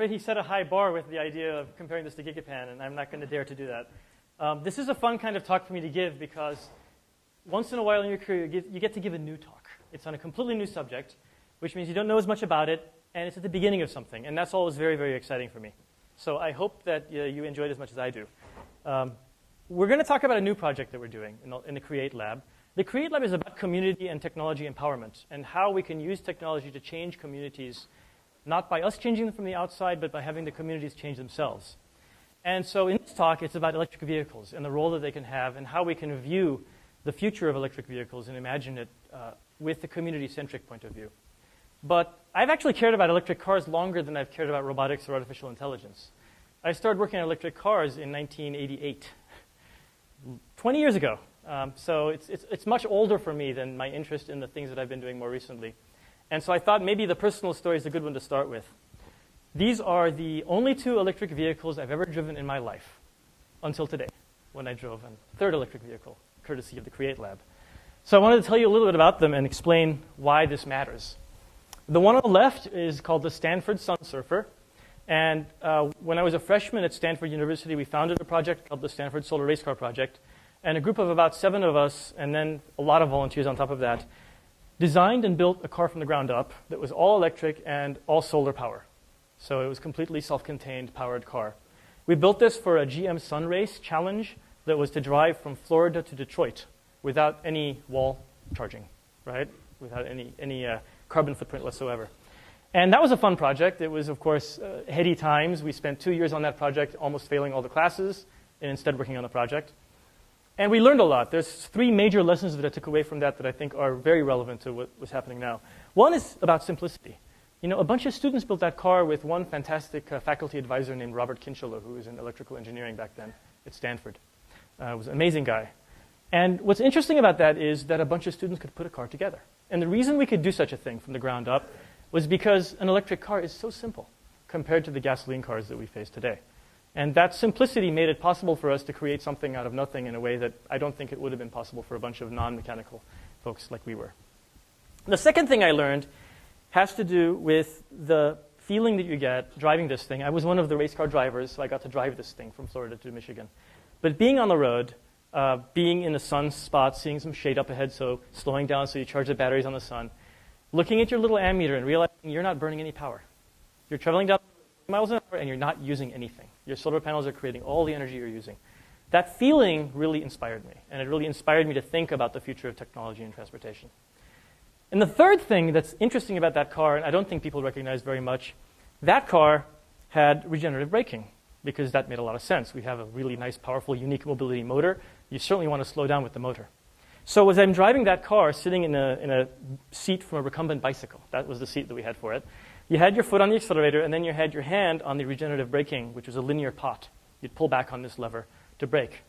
afraid he set a high bar with the idea of comparing this to Gigapan, and I'm not going to dare to do that. This is a fun kind of talk for me to give because once in a while in your career, you get to give a new talk. It's on a completely new subject, which means you don't know as much about it, and it's at the beginning of something. And that's always very, very exciting for me. So I hope that you enjoy it as much as I do. We're going to talk about a new project that we're doing in the Create Lab. The Create Lab is about community and technology empowerment and how we can use technology to change communities, not by us changing them from the outside, but by having the communities change themselves. And so in this talk, it's about electric vehicles and the role that they can have and how we can view the future of electric vehicles and imagine it with the community-centric point of view. But I've actually cared about electric cars longer than I've cared about robotics or artificial intelligence. I started working on electric cars in 1988, 20 years ago. So it's much older for me than my interest in the things that I've been doing more recently. And so I thought maybe the personal story is a good one to start with. These are the only 2 electric vehicles I've ever driven in my life until today, when I drove a 3rd electric vehicle, courtesy of the Create Lab. So I wanted to tell you a little bit about them and explain why this matters. The one on the left is called the Stanford Sun Surfer. And when I was a freshman at Stanford University, we founded a project called the Stanford Solar Race Car Project. And a group of about 7 of us, and then a lot of volunteers on top of that, designed and built a car from the ground up that was all electric and all solar power. So it was a completely self-contained powered car. We built this for a GM Sun Race challenge that was to drive from Florida to Detroit without any wall charging, right? Without any carbon footprint whatsoever. And that was a fun project. It was, of course, heady times. We spent 2 years on that project, almost failing all the classes, and instead working on the project. And we learned a lot. There's 3 major lessons that I took away from that I think are very relevant to what's happening now. One is about simplicity. You know, a bunch of students built that car with one fantastic faculty advisor named Robert Kinchelow, who was in electrical engineering back then at Stanford. Was an amazing guy. And what's interesting about that is that a bunch of students could put a car together. And the reason we could do such a thing from the ground up was because an electric car is so simple compared to the gasoline cars that we face today. And that simplicity made it possible for us to create something out of nothing in a way that I don't think it would have been possible for a bunch of non-mechanical folks like we were. The second thing I learned has to do with the feeling that you get driving this thing. I was one of the race car drivers, so I got to drive this thing from Florida to Michigan. But being on the road, being in the sun spot, seeing some shade up ahead, so slowing down so you charge the batteries on the sun, looking at your little ammeter and realizing you're not burning any power. You're traveling down miles an hour and you're not using anything. Your solar panels are creating all the energy you're using. That feeling really inspired me, and it really inspired me to think about the future of technology and transportation. And the third thing that's interesting about that car, and I don't think people recognize very much, that car had regenerative braking, because that made a lot of sense. We have a really nice, powerful, unique mobility motor. You certainly want to slow down with the motor. So as I'm driving that car, sitting in a seat from a recumbent bicycle, that was the seat that we had for it, you had your foot on the accelerator, and then you had your hand on the regenerative braking, which was a linear pot. You'd pull back on this lever to brake.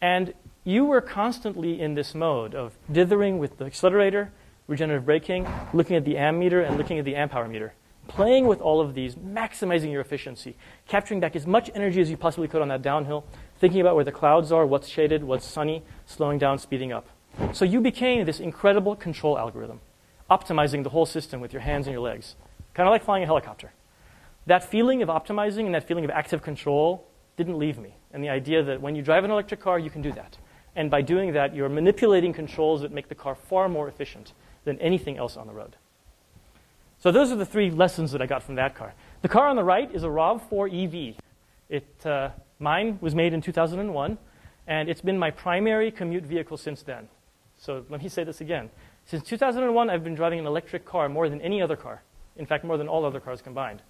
And you were constantly in this mode of dithering with the accelerator, regenerative braking, looking at the ammeter, and looking at the amp hour meter. Playing with all of these, maximizing your efficiency, capturing back as much energy as you possibly could on that downhill, thinking about where the clouds are, what's shaded, what's sunny, slowing down, speeding up. So you became this incredible control algorithm, optimizing the whole system with your hands and your legs, kind of like flying a helicopter. That feeling of optimizing and that feeling of active control didn't leave me. And the idea that when you drive an electric car, you can do that. And by doing that, you're manipulating controls that make the car far more efficient than anything else on the road. So those are the 3 lessons that I got from that car. The car on the right is a RAV4 EV. Mine was made in 2001, and it's been my primary commute vehicle since then. So let me say this again. Since 2001, I've been driving an electric car more than any other car. In fact, more than all other cars combined.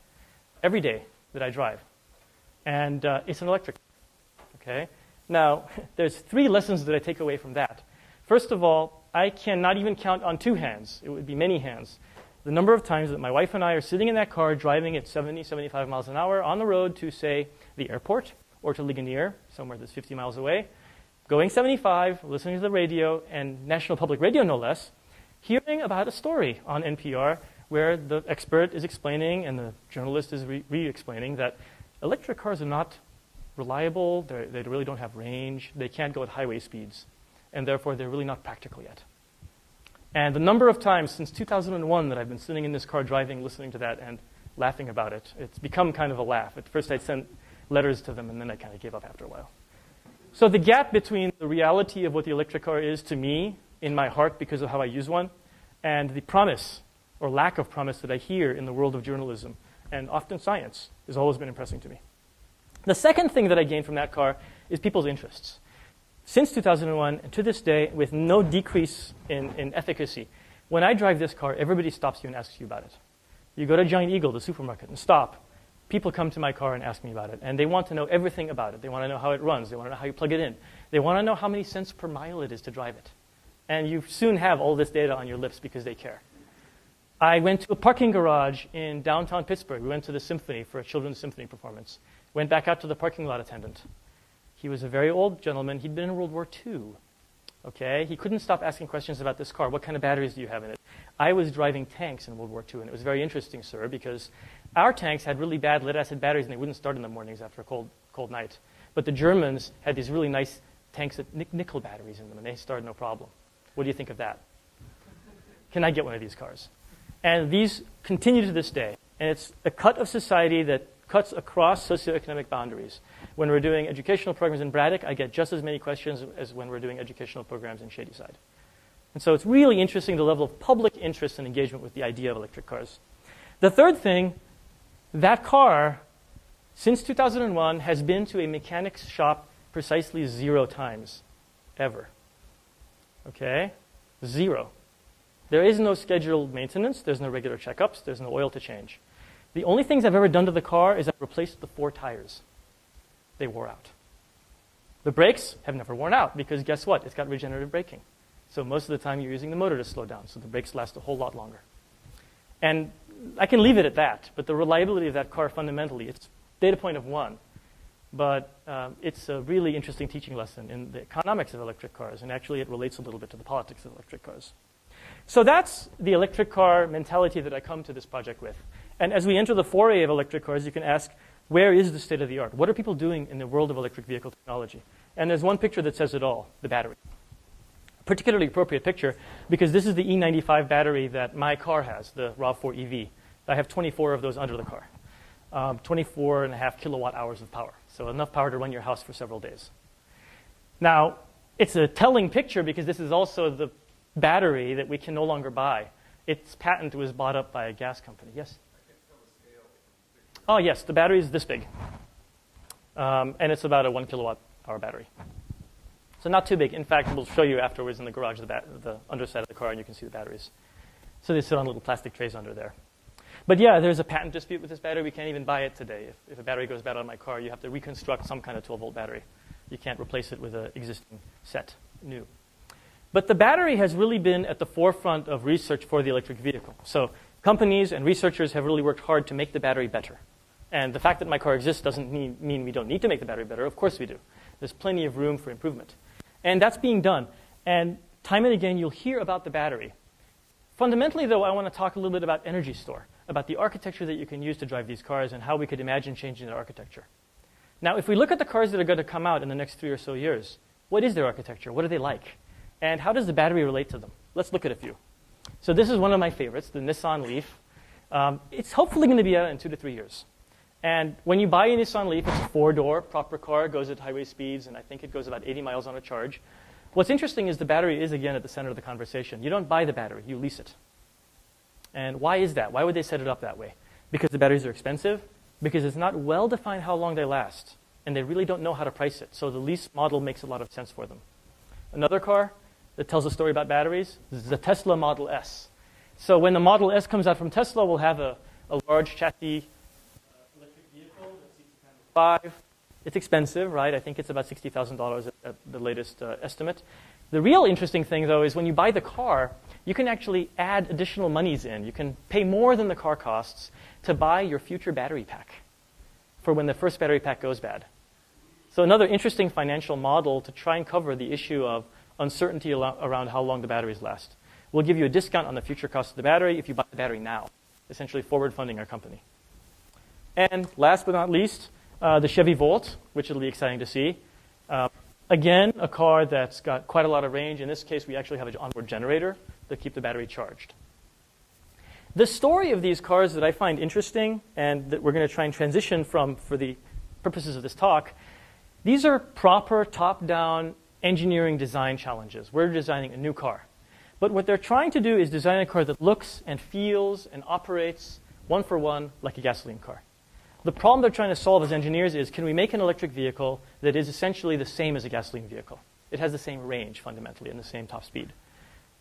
Every day that I drive. And it's an electric car. Okay? Now, there's 3 lessons that I take away from that. First of all, I cannot even count on 2 hands. It would be many hands. The number of times that my wife and I are sitting in that car driving at 70, 75 miles an hour on the road to, say, the airport or to Ligonier, somewhere that's 50 miles away, going 75, listening to the radio, and National Public Radio no less, hearing about a story on NPR where the expert is explaining and the journalist is re-explaining that electric cars are not reliable, they really don't have range, they can't go at highway speeds, and therefore they're really not practical yet. And the number of times since 2001 that I've been sitting in this car driving, listening to that, and laughing about it. It's become kind of a laugh. At first I'd send letters to them, and then I kind of gave up after a while. So the gap between the reality of what the electric car is to me in my heart because of how I use one, and the promise or lack of promise that I hear in the world of journalism and often science has always been impressive to me. The second thing that I gained from that car is people's interests. Since 2001 and to this day, with no decrease in efficacy, when I drive this car, everybody stops you and asks you about it. You go to Giant Eagle, the supermarket, and stop. People come to my car and ask me about it, and they want to know everything about it. They want to know how it runs. They want to know how you plug it in. They want to know how many cents per mile it is to drive it. And you soon have all this data on your lips because they care. I went to a parking garage in downtown Pittsburgh. We went to the symphony for a children's symphony performance. Went back out to the parking lot attendant. He was a very old gentleman. He'd been in World War II. Okay? He couldn't stop asking questions about this car. What kind of batteries do you have in it? I was driving tanks in World War II, and it was very interesting, sir, because our tanks had really bad lead-acid batteries, and they wouldn't start in the mornings after a cold night. But the Germans had these really nice tanks with nickel batteries in them, and they started no problem. What do you think of that? Can I get one of these cars? And these continue to this day. And it's a cut of society that cuts across socioeconomic boundaries. When we're doing educational programs in Braddock, I get just as many questions as when we're doing educational programs in Shadyside. And so it's really interesting the level of public interest and engagement with the idea of electric cars. The third thing, that car, since 2001, has been to a mechanic's shop precisely 0 times, ever. Okay? 0. There is no scheduled maintenance. There's no regular checkups. There's no oil to change. The only things I've ever done to the car is I've replaced the 4 tires. They wore out. The brakes have never worn out because guess what? It's got regenerative braking. So most of the time you're using the motor to slow down, so the brakes last a whole lot longer. And I can leave it at that, but the reliability of that car fundamentally, it's data point of 1. But it's a really interesting teaching lesson in the economics of electric cars, and actually it relates a little bit to the politics of electric cars. So that's the electric car mentality that I come to this project with. And as we enter the foray of electric cars, you can ask, where is the state of the art? What are people doing in the world of electric vehicle technology? And there's one picture that says it all, the battery. A particularly appropriate picture because this is the E95 battery that my car has, the RAV4 EV. I have 24 of those under the car. 24.5 kilowatt hours of power. So enough power to run your house for several days. Now, it's a telling picture because this is also the battery that we can no longer buy. Its patent was bought up by a gas company. Yes? I can tell the scale. Oh, yes. The battery is this big. And it's about a 1 kilowatt hour battery. So not too big. In fact, we'll show you afterwards in the garage the underside of the car, and you can see the batteries. So they sit on little plastic trays under there. But yeah, there's a patent dispute with this battery. We can't even buy it today. If a battery goes bad on my car, you have to reconstruct some kind of 12-volt battery. You can't replace it with an existing set, new. But the battery has really been at the forefront of research for the electric vehicle. So companies and researchers have really worked hard to make the battery better. And the fact that my car exists doesn't mean we don't need to make the battery better. Of course we do. There's plenty of room for improvement. And that's being done. And time and again, you'll hear about the battery. Fundamentally, though, I want to talk a little bit about energy store, about the architecture that you can use to drive these cars and how we could imagine changing their architecture. Now, if we look at the cars that are going to come out in the next 3 or so years, what is their architecture? What are they like? And how does the battery relate to them? Let's look at a few. So this is one of my favorites, the Nissan Leaf. It's hopefully going to be out in 2 to 3 years. And when you buy a Nissan Leaf, it's a 4-door, proper car, goes at highway speeds, and I think it goes about 80 miles on a charge. What's interesting is the battery is, again, at the center of the conversation. You don't buy the battery, you lease it. And why is that? Why would they set it up that way? Because the batteries are expensive? Because it's not well defined how long they last, and they really don't know how to price it. So the lease model makes a lot of sense for them. Another car that tells a story about batteries is the Tesla Model S. So when the Model S comes out from Tesla, we'll have a large chassis electric vehicle that seats a family of 5. It's expensive, right? I think it's about $60,000 at the latest estimate. The real interesting thing, though, is when you buy the car, you can actually add additional monies in. You can pay more than the car costs to buy your future battery pack for when the first battery pack goes bad. So another interesting financial model to try and cover the issue of uncertainty around how long the batteries last. We'll give you a discount on the future cost of the battery if you buy the battery now, essentially forward funding our company. And last but not least, the Chevy Volt, which will be exciting to see. Again, a car that's got quite a lot of range. In this case, we actually have an onboard generator to keep the battery charged. The story of these cars that I find interesting and that we're going to try and transition from for the purposes of this talk, these are proper top-down engineering design challenges. We're designing a new car. But what they're trying to do is design a car that looks and feels and operates one for one like a gasoline car. The problem they're trying to solve as engineers is, can we make an electric vehicle that is essentially the same as a gasoline vehicle? It has the same range, fundamentally, and the same top speed.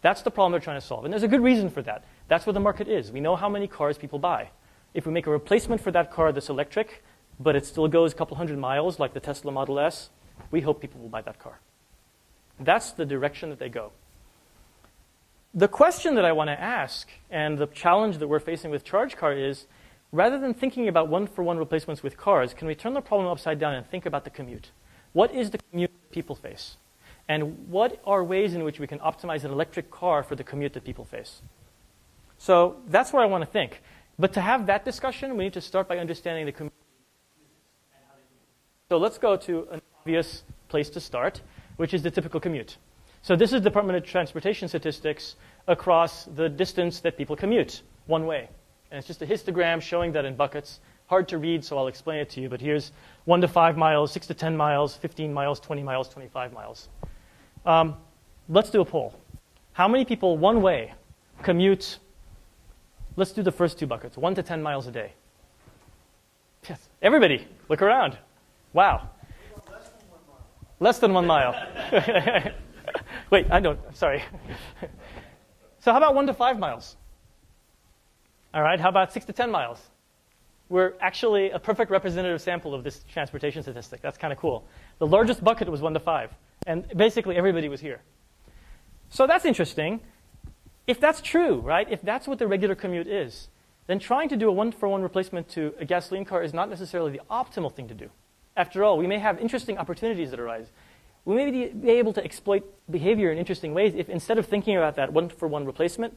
That's the problem they're trying to solve. And there's a good reason for that. That's what the market is. We know how many cars people buy. If we make a replacement for that car that's electric, but it still goes a couple hundred miles, like the Tesla Model S, we hope people will buy that car. That's the direction that they go. The question that I want to ask, and the challenge that we're facing with ChargeCar is, rather than thinking about one-for-one replacements with cars, can we turn the problem upside down and think about the commute? What is the commute that people face? And what are ways in which we can optimize an electric car for the commute that people face? So that's where I want to think. But to have that discussion, we need to start by understanding the commute. So let's go to an obvious place to start, which is the typical commute. So this is Department of Transportation statistics across the distance that people commute one way. And it's just a histogram showing that in buckets. Hard to read, so I'll explain it to you. But here's 1 to 5 miles, 6 to 10 miles, 15 miles, 20 miles, 25 miles. Let's do a poll. How many people one way commute? Let's do the first two buckets, 1 to 10 miles a day. Yes. Everybody, look around. Wow. Less than 1 mile. Wait, I don't, sorry. So how about 1 to 5 miles? All right, how about 6 to 10 miles? We're actually a perfect representative sample of this transportation statistic. That's kind of cool. The largest bucket was 1 to 5, and basically everybody was here. So that's interesting. If that's true, right, if that's what the regular commute is, then trying to do a one-for-one replacement to a gasoline car is not necessarily the optimal thing to do. After all, we may have interesting opportunities that arise. We may be able to exploit behavior in interesting ways if instead of thinking about that one-for-one replacement,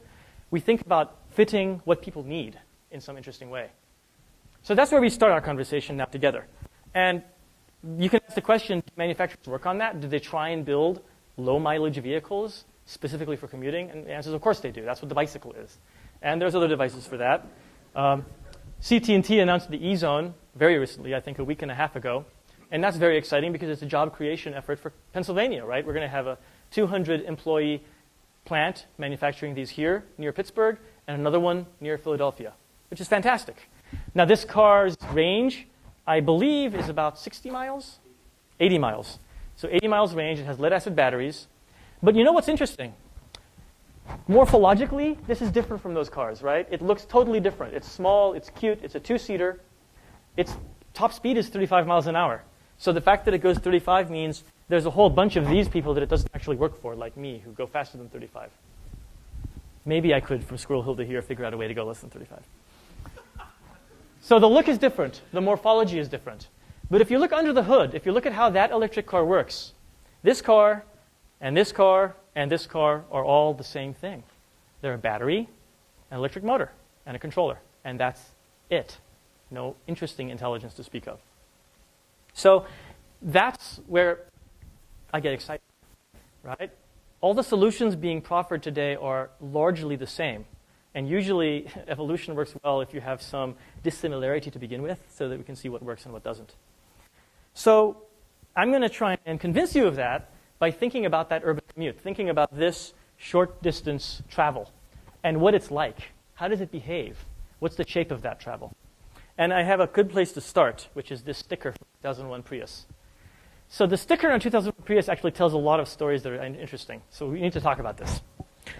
we think about fitting what people need in some interesting way. So that's where we start our conversation now together. And you can ask the question, do manufacturers work on that? Do they try and build low-mileage vehicles specifically for commuting? And the answer is, of course they do. That's what the bicycle is. And there's other devices for that. CT&T announced the E-Zone very recently, I think a week and a half ago. And that's very exciting because it's a job creation effort for Pennsylvania, right? We're going to have a 200-employee plant manufacturing these here near Pittsburgh and another one near Philadelphia, which is fantastic. Now, this car's range, I believe, is about 60 miles? 80 miles. So 80 miles range. It has lead-acid batteries. But you know what's interesting? Morphologically, this is different from those cars, right? It looks totally different. It's small. It's cute. It's a two-seater. Its top speed is 35 miles an hour. So the fact that it goes 35 means there's a whole bunch of these people that it doesn't actually work for, like me, who go faster than 35. Maybe I could, from Squirrel Hill to here, figure out a way to go less than 35. So the look is different. The morphology is different. But if you look under the hood, if you look at how that electric car works, this car and this car and this car are all the same thing. They're a battery, an electric motor, and a controller. And that's it. No interesting intelligence to speak of. So that's where I get excited, right? All the solutions being proffered today are largely the same. And usually, evolution works well if you have some dissimilarity to begin with so that we can see what works and what doesn't. So I'm going to try and convince you of that by thinking about that urban commute, thinking about this short-distance travel and what it's like. How does it behave? What's the shape of that travel? And I have a good place to start, which is this sticker from 2001 Prius. So the sticker on 2001 Prius actually tells a lot of stories that are interesting. So we need to talk about this.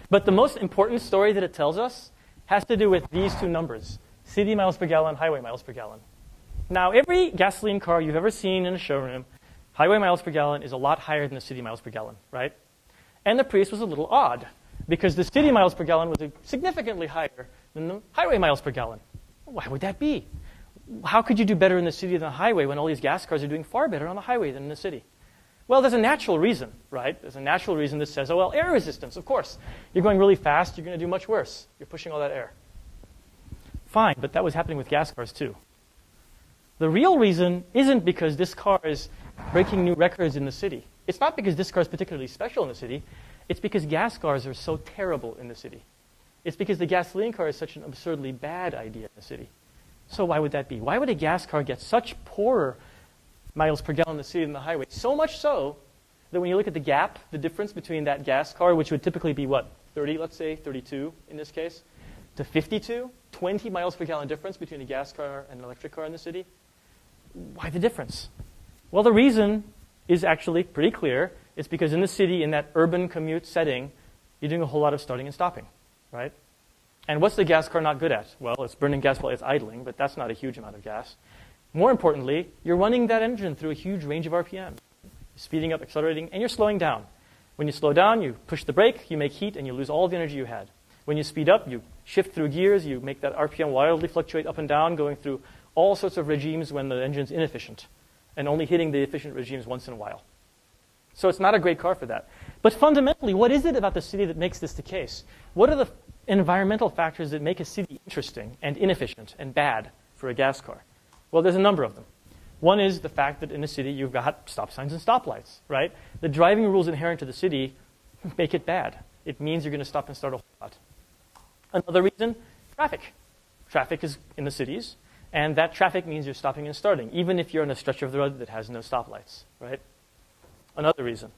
But the most important story that it tells us has to do with these two numbers, city miles per gallon, highway miles per gallon. Now, every gasoline car you've ever seen in a showroom, highway miles per gallon is a lot higher than the city miles per gallon, right? And the Prius was a little odd because the city miles per gallon was significantly higher than the highway miles per gallon. Why would that be? How could you do better in the city than the highway when all these gas cars are doing far better on the highway than in the city? Well, there's a natural reason, right? There's a natural reason that says, oh, well, air resistance, of course. You're going really fast, you're going to do much worse. You're pushing all that air. Fine, but that was happening with gas cars too. The real reason isn't because this car is breaking new records in the city. It's not because this car is particularly special in the city. It's because gas cars are so terrible in the city. It's because the gasoline car is such an absurdly bad idea in the city. So why would that be? Why would a gas car get such poorer miles per gallon in the city than the highway? So much so that when you look at the gap, the difference between that gas car, which would typically be what, 30, let's say, 32 in this case, to 52, 20 miles per gallon difference between a gas car and an electric car in the city. Why the difference? Well, the reason is actually pretty clear. It's because in the city, in that urban commute setting, you're doing a whole lot of starting and stopping, right? And what's the gas car not good at? Well, it's burning gas while it's idling, but that's not a huge amount of gas. More importantly, you're running that engine through a huge range of RPM. You're speeding up, accelerating, and you're slowing down. When you slow down, you push the brake, you make heat, and you lose all the energy you had. When you speed up, you shift through gears, you make that RPM wildly fluctuate up and down, going through all sorts of regimes when the engine's inefficient, and only hitting the efficient regimes once in a while. So it's not a great car for that. But fundamentally, what is it about the city that makes this the case? What are the environmental factors that make a city interesting and inefficient and bad for a gas car? Well, there's a number of them. One is the fact that in a city you've got stop signs and stoplights, right? The driving rules inherent to the city make it bad. It means you're going to stop and start a whole lot. Another reason, traffic. Traffic is in the cities, and that traffic means you're stopping and starting, even if you're on a stretch of the road that has no stoplights, right? Another reason,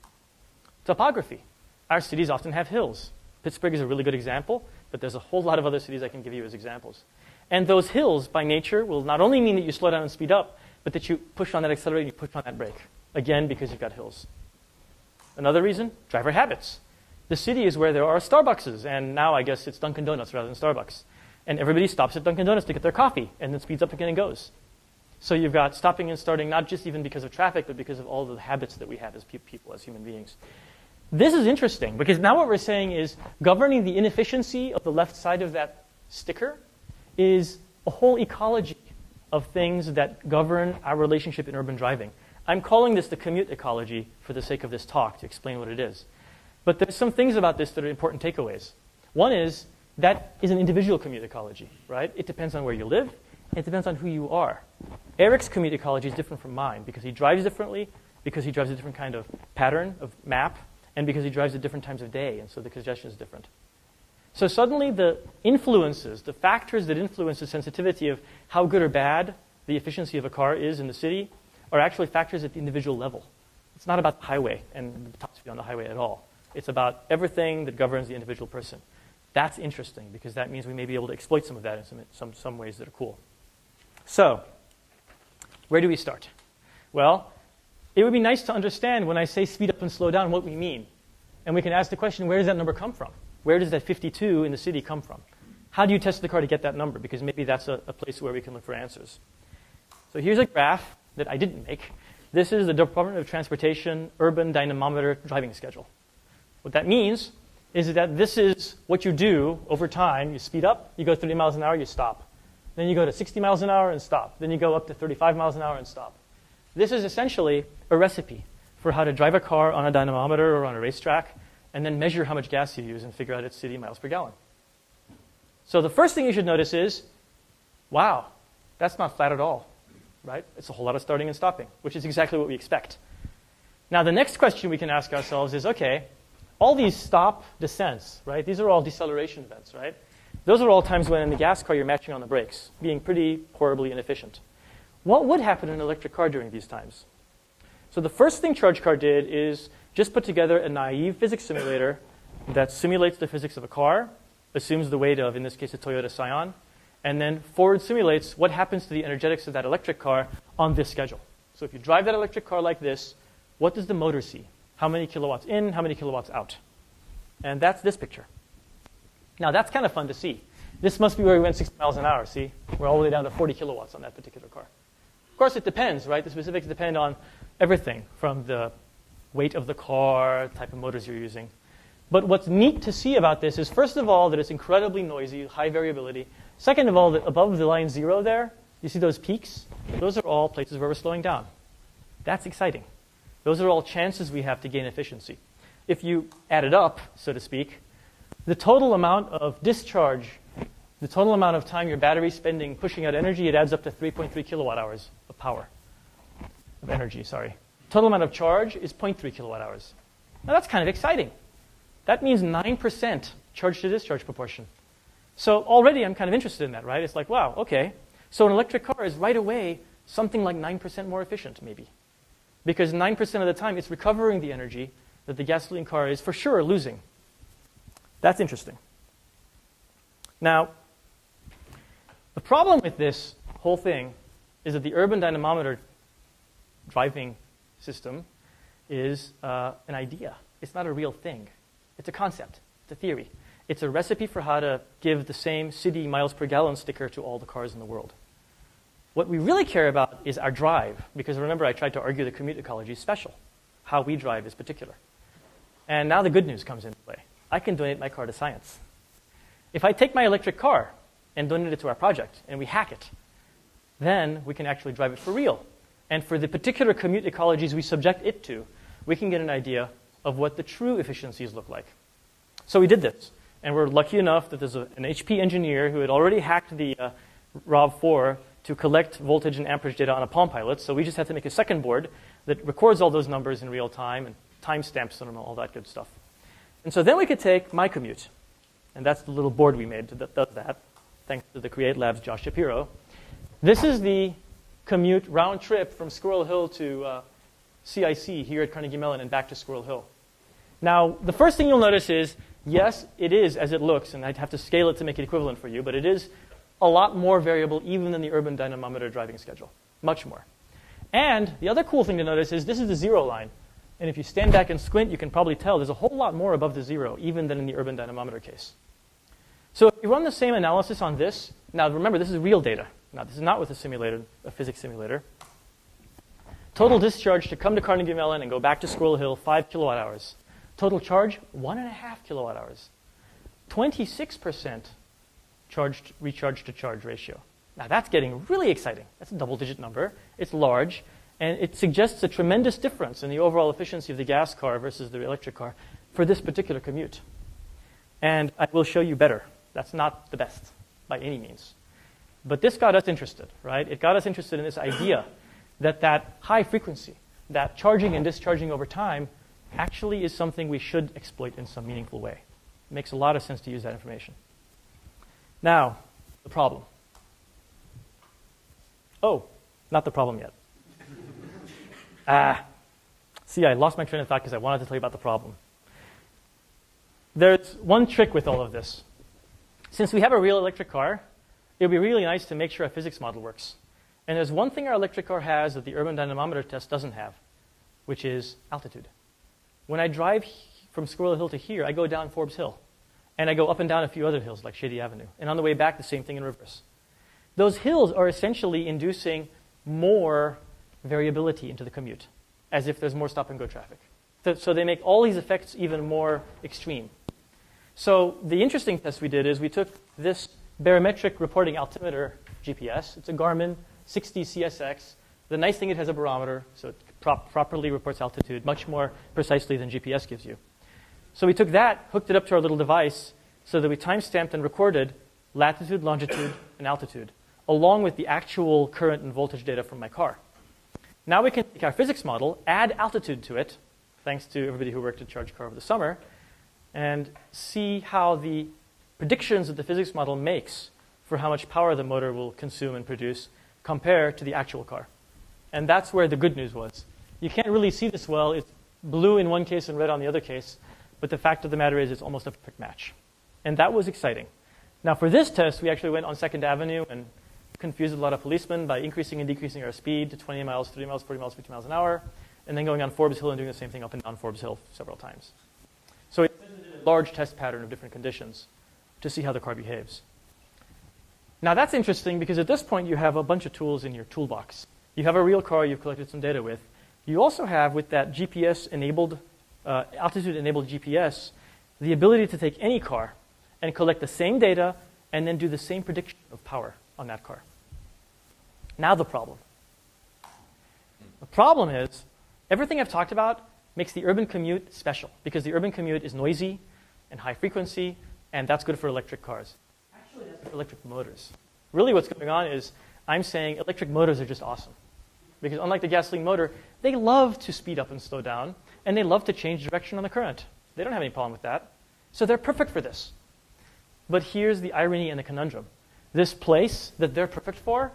topography. Our cities often have hills. Pittsburgh is a really good example, but there's a whole lot of other cities I can give you as examples. And those hills, by nature, will not only mean that you slow down and speed up, but that you push on that accelerator and you push on that brake. Again, because you've got hills. Another reason, driver habits. The city is where there are Starbuckses, and now I guess it's Dunkin' Donuts rather than Starbucks. And everybody stops at Dunkin' Donuts to get their coffee, and then speeds up again and goes. So you've got stopping and starting, not just even because of traffic, but because of all the habits that we have as people, as human beings. This is interesting, because now what we're saying is governing the inefficiency of the left side of that sticker is a whole ecology of things that govern our relationship in urban driving. I'm calling this the commute ecology for the sake of this talk to explain what it is. But there's some things about this that are important takeaways. One is that is an individual commute ecology, right? It depends on where you live. It depends on who you are. Eric's commute ecology is different from mine because he drives differently, because he drives a different kind of pattern of map, and because he drives at different times of day, and so the congestion is different. So suddenly the influences, the factors that influence the sensitivity of how good or bad the efficiency of a car is in the city are actually factors at the individual level. It's not about the highway and the top speed on the highway at all. It's about everything that governs the individual person. That's interesting because that means we may be able to exploit some of that in some ways that are cool. So, where do we start? Well, it would be nice to understand when I say speed up and slow down what we mean. And we can ask the question, where does that number come from? Where does that 52 in the city come from? How do you test the car to get that number? Because maybe that's a place where we can look for answers. So here's a graph that I didn't make. This is the Department of Transportation Urban Dynamometer driving schedule. What that means is that this is what you do over time. You speed up, you go 30 miles an hour, you stop. Then you go to 60 miles an hour and stop. Then you go up to 35 miles an hour and stop. This is essentially a recipe for how to drive a car on a dynamometer or on a racetrack and then measure how much gas you use and figure out its city miles per gallon. So the first thing you should notice is, wow, that's not flat at all, right? It's a whole lot of starting and stopping, which is exactly what we expect. Now the next question we can ask ourselves is, okay, all these stop descents, right? These are all deceleration events, right? Those are all times when in the gas car you're matching on the brakes, being pretty horribly inefficient. What would happen in an electric car during these times? So the first thing ChargeCar did is just put together a naive physics simulator that simulates the physics of a car, assumes the weight of, in this case, a Toyota Scion, and then forward simulates what happens to the energetics of that electric car on this schedule. So if you drive that electric car like this, what does the motor see? How many kilowatts in, how many kilowatts out? And that's this picture. Now that's kind of fun to see. This must be where we went 60 miles an hour, see? We're all the way down to 40 kilowatts on that particular car. Of course it depends, right? The specifics depend on everything from the weight of the car, type of motors you're using. But what's neat to see about this is, first of all, that it's incredibly noisy, high variability. Second of all, that above the line 0 there, you see those peaks? Those are all places where we're slowing down. That's exciting. Those are all chances we have to gain efficiency. If you add it up, so to speak, the total amount of discharge, the total amount of time your battery's spending pushing out energy, it adds up to 3.3 kilowatt hours of power, of energy, sorry. Total amount of charge is 0.3 kilowatt hours. Now that's kind of exciting. That means 9% charge to discharge proportion. So already I'm kind of interested in that, right? It's like, wow, okay. So an electric car is right away something like 9% more efficient, maybe. Because 9% of the time it's recovering the energy that the gasoline car is for sure losing. That's interesting. Now, the problem with this whole thing is that the urban dynamometer driving system is an idea. It's not a real thing. It's a concept. It's a theory. It's a recipe for how to give the same city miles per gallon sticker to all the cars in the world. What we really care about is our drive, because remember I tried to argue the commute ecology is special. How we drive is particular. And now the good news comes into play. I can donate my car to science. If I take my electric car and donate it to our project, and we hack it, then we can actually drive it for real. And for the particular commute ecologies we subject it to, we can get an idea of what the true efficiencies look like. So we did this. And we're lucky enough that there's an HP engineer who had already hacked the ROV4 to collect voltage and amperage data on a Palm Pilot. So we just had to make a second board that records all those numbers in real time and timestamps them and all that good stuff. And so then we could take my commute. And that's the little board we made that does that, thanks to the Create Labs' Josh Shapiro. This is the commute round trip from Squirrel Hill to CIC here at Carnegie Mellon and back to Squirrel Hill. Now, the first thing you'll notice is, yes, it is as it looks, and I'd have to scale it to make it equivalent for you, but it is a lot more variable even than the urban dynamometer driving schedule, much more. And the other cool thing to notice is this is the zero line. And if you stand back and squint, you can probably tell there's a whole lot more above the zero, even than in the urban dynamometer case. So if you run the same analysis on this, now remember, this is real data. Now, this is not with a physics simulator. Total discharge to come to Carnegie Mellon and go back to Squirrel Hill, 5 kilowatt hours. Total charge, 1.5 kilowatt hours. 26% recharge to charge ratio. Now, that's getting really exciting. That's a double-digit number. It's large. And it suggests a tremendous difference in the overall efficiency of the gas car versus the electric car for this particular commute. And I will show you better. That's not the best by any means. But this got us interested, right? It got us interested in this idea that high frequency, that charging and discharging over time, actually is something we should exploit in some meaningful way. It makes a lot of sense to use that information. Now, the problem. Oh, not the problem yet. See, I lost my train of thought because I wanted to tell you about the problem. There's one trick with all of this. Since we have a real electric car, it would be really nice to make sure our physics model works. And there's one thing our electric car has that the urban dynamometer test doesn't have, which is altitude. When I drive from Squirrel Hill to here, I go down Forbes Hill. And I go up and down a few other hills, like Shady Avenue. And on the way back, the same thing in reverse. Those hills are essentially inducing more variability into the commute, as if there's more stop-and-go traffic. So they make all these effects even more extreme. So the interesting test we did is we took this barometric reporting altimeter GPS. It's a Garmin 60 CSX. The nice thing, it has a barometer, so it properly reports altitude much more precisely than GPS gives you. So we took that, hooked it up to our little device, so that we time-stamped and recorded latitude, longitude, and altitude, along with the actual current and voltage data from my car. Now we can take our physics model, add altitude to it, thanks to everybody who worked at ChargeCar over the summer, and see how the predictions that the physics model makes for how much power the motor will consume and produce compare to the actual car. And that's where the good news was. You can't really see this well. It's blue in one case and red on the other case. But the fact of the matter is it's almost a perfect match. And that was exciting. Now, for this test, we actually went on 2nd Avenue and confused a lot of policemen by increasing and decreasing our speed to 20 miles, 30 miles, 40 miles, 50 miles an hour, and then going on Forbes Hill and doing the same thing up and down Forbes Hill several times. So it's a large test pattern of different conditions to see how the car behaves. Now, that's interesting because at this point, you have a bunch of tools in your toolbox. You have a real car you've collected some data with. You also have, with that GPS-enabled, altitude-enabled GPS, the ability to take any car and collect the same data and then do the same prediction of power on that car. Now the problem. The problem is everything I've talked about makes the urban commute special because the urban commute is noisy and high frequency, and that's good for electric cars. Actually, that's good for electric motors. Really what's going on is I'm saying electric motors are just awesome. Because unlike the gasoline motor, they love to speed up and slow down, and they love to change direction on the current. They don't have any problem with that. So they're perfect for this. But here's the irony and the conundrum. This place that they're perfect for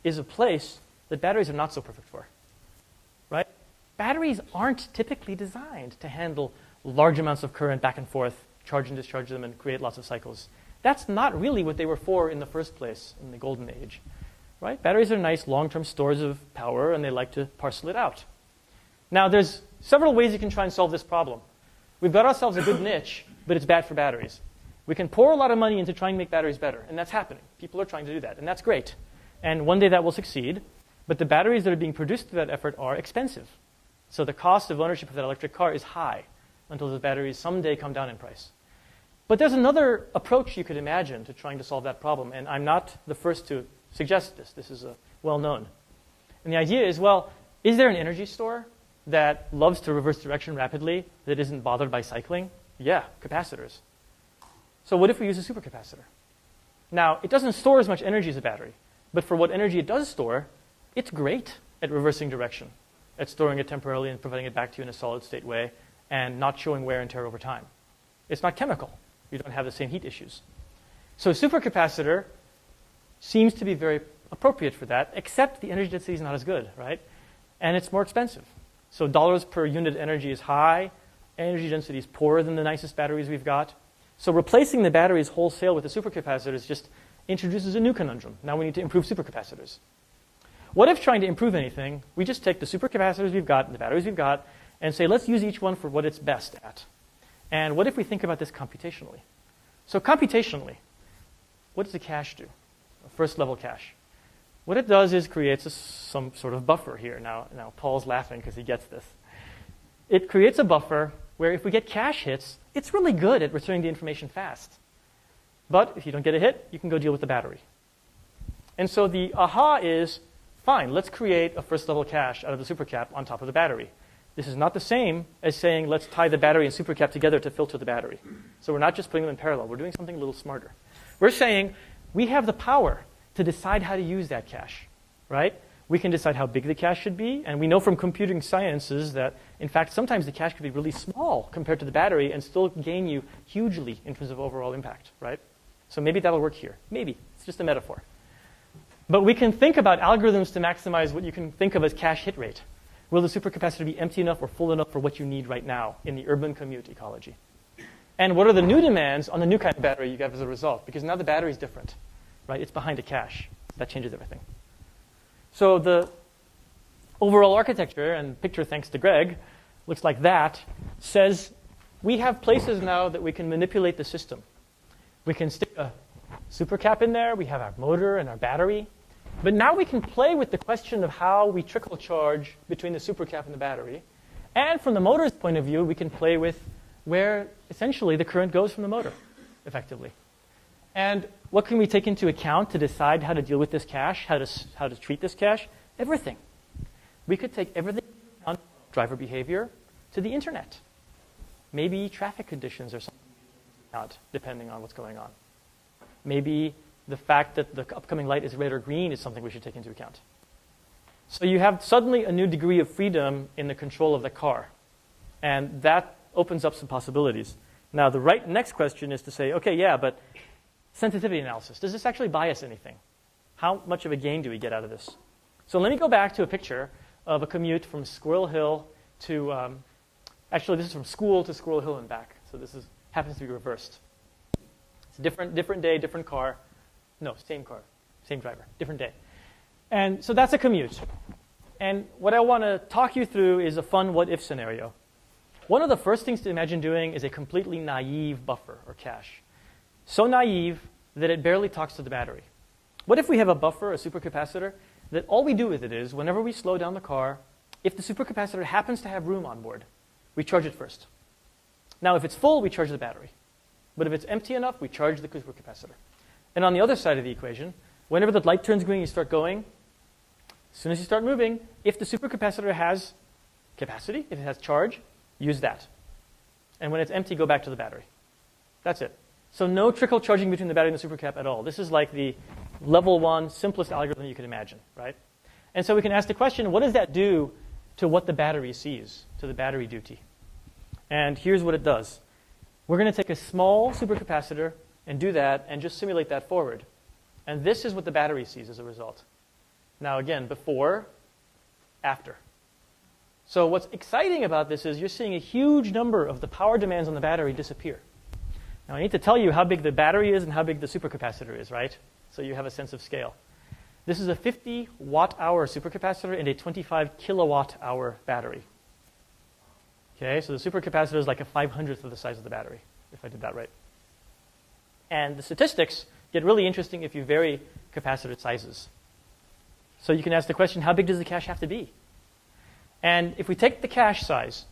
is a place that batteries are not so perfect for, right? Batteries aren't typically designed to handle large amounts of current back and forth, charge and discharge them, and create lots of cycles. That's not really what they were for in the first place in the golden age, right? Batteries are nice long-term stores of power, and they like to parcel it out. Now, there's several ways you can try and solve this problem. We've got ourselves a good niche, but it's bad for batteries. We can pour a lot of money into trying to make batteries better, and that's happening. People are trying to do that, and that's great. And one day that will succeed, but the batteries that are being produced through that effort are expensive. So the cost of ownership of that electric car is high until the batteries someday come down in price. But there's another approach you could imagine to trying to solve that problem, and I'm not the first to suggest this. This is well known. And the idea is, well, is there an energy store that loves to reverse direction rapidly, that isn't bothered by cycling? Yeah, capacitors. So what if we use a supercapacitor? Now, it doesn't store as much energy as a battery, but for what energy it does store, it's great at reversing direction, at storing it temporarily and providing it back to you in a solid state way and not showing wear and tear over time. It's not chemical. You don't have the same heat issues. So a supercapacitor seems to be very appropriate for that, except the energy density is not as good, right? And it's more expensive. So dollars per unit energy is high. Energy density is poorer than the nicest batteries we've got. So replacing the batteries wholesale with the supercapacitors just introduces a new conundrum. Now we need to improve supercapacitors. What if trying to improve anything, we just take the supercapacitors we've got and the batteries we've got and say, let's use each one for what it's best at. And what if we think about this computationally? So computationally, what does a cache do? A first level cache. What it does is creates some sort of buffer here. Now Paul's laughing because he gets this. It creates a buffer where if we get cache hits, it's really good at returning the information fast. But if you don't get a hit, you can go deal with the battery. And so the aha is, fine, let's create a first level cache out of the supercap on top of the battery. This is not the same as saying, let's tie the battery and supercap together to filter the battery. So we're not just putting them in parallel. We're doing something a little smarter. We're saying we have the power to decide how to use that cache, right? We can decide how big the cache should be. And we know from computing sciences that, in fact, sometimes the cache could be really small compared to the battery and still gain you hugely in terms of overall impact, right? So maybe that'll work here. Maybe. It's just a metaphor. But we can think about algorithms to maximize what you can think of as cache hit rate. Will the supercapacitor be empty enough or full enough for what you need right now in the urban commute ecology? And what are the new demands on the new kind of battery you get as a result? Because now the battery is different, right? It's behind a cache. That changes everything. So the overall architecture, and picture thanks to Greg, looks like that, says we have places now that we can manipulate the system. We can stick a supercap in there. We have our motor and our battery. But now we can play with the question of how we trickle charge between the supercap and the battery. And from the motor's point of view, we can play with where essentially the current goes from the motor, effectively. And what can we take into account to decide how to deal with this cache, how to treat this cache? Everything. We could take everything on driver behavior to the internet. Maybe traffic conditions or something, depending on what's going on. Maybe the fact that the upcoming light is red or green is something we should take into account. So you have suddenly a new degree of freedom in the control of the car. And that opens up some possibilities. Now, the next question is to say, okay, yeah, but sensitivity analysis. Does this actually bias anything? How much of a gain do we get out of this? So let me go back to a picture of a commute from Squirrel Hill to, actually, this is from school to Squirrel Hill and back. So this happens to be reversed. It's a different day, different car. No, same car, same driver, different day. And so that's a commute. And what I want to talk you through is a fun what-if scenario. One of the first things to imagine doing is a completely naive buffer or cache. So naive that it barely talks to the battery. What if we have a buffer, a supercapacitor, that all we do with it is whenever we slow down the car, if the supercapacitor happens to have room on board, we charge it first. Now, if it's full, we charge the battery. But if it's empty enough, we charge the supercapacitor. And on the other side of the equation, whenever the light turns green, you start going. As soon as you start moving, if the supercapacitor has capacity, if it has charge, use that. And when it's empty, go back to the battery. That's it. So no trickle charging between the battery and the supercap at all. This is like the level 1, simplest algorithm you can imagine, right? And so we can ask the question, what does that do to what the battery sees, to the battery duty? And here's what it does. We're going to take a small supercapacitor and do that and just simulate that forward. And this is what the battery sees as a result. Now again, before, after. So what's exciting about this is you're seeing a huge number of the power demands on the battery disappear. Now I need to tell you how big the battery is and how big the supercapacitor is, right? So you have a sense of scale. This is a 50 watt-hour supercapacitor and a 25 kilowatt-hour battery. Okay, so the supercapacitor is like a 500th of the size of the battery, if I did that right. And the statistics get really interesting if you vary capacitor sizes. So you can ask the question, how big does the cache have to be? And if we take the cache size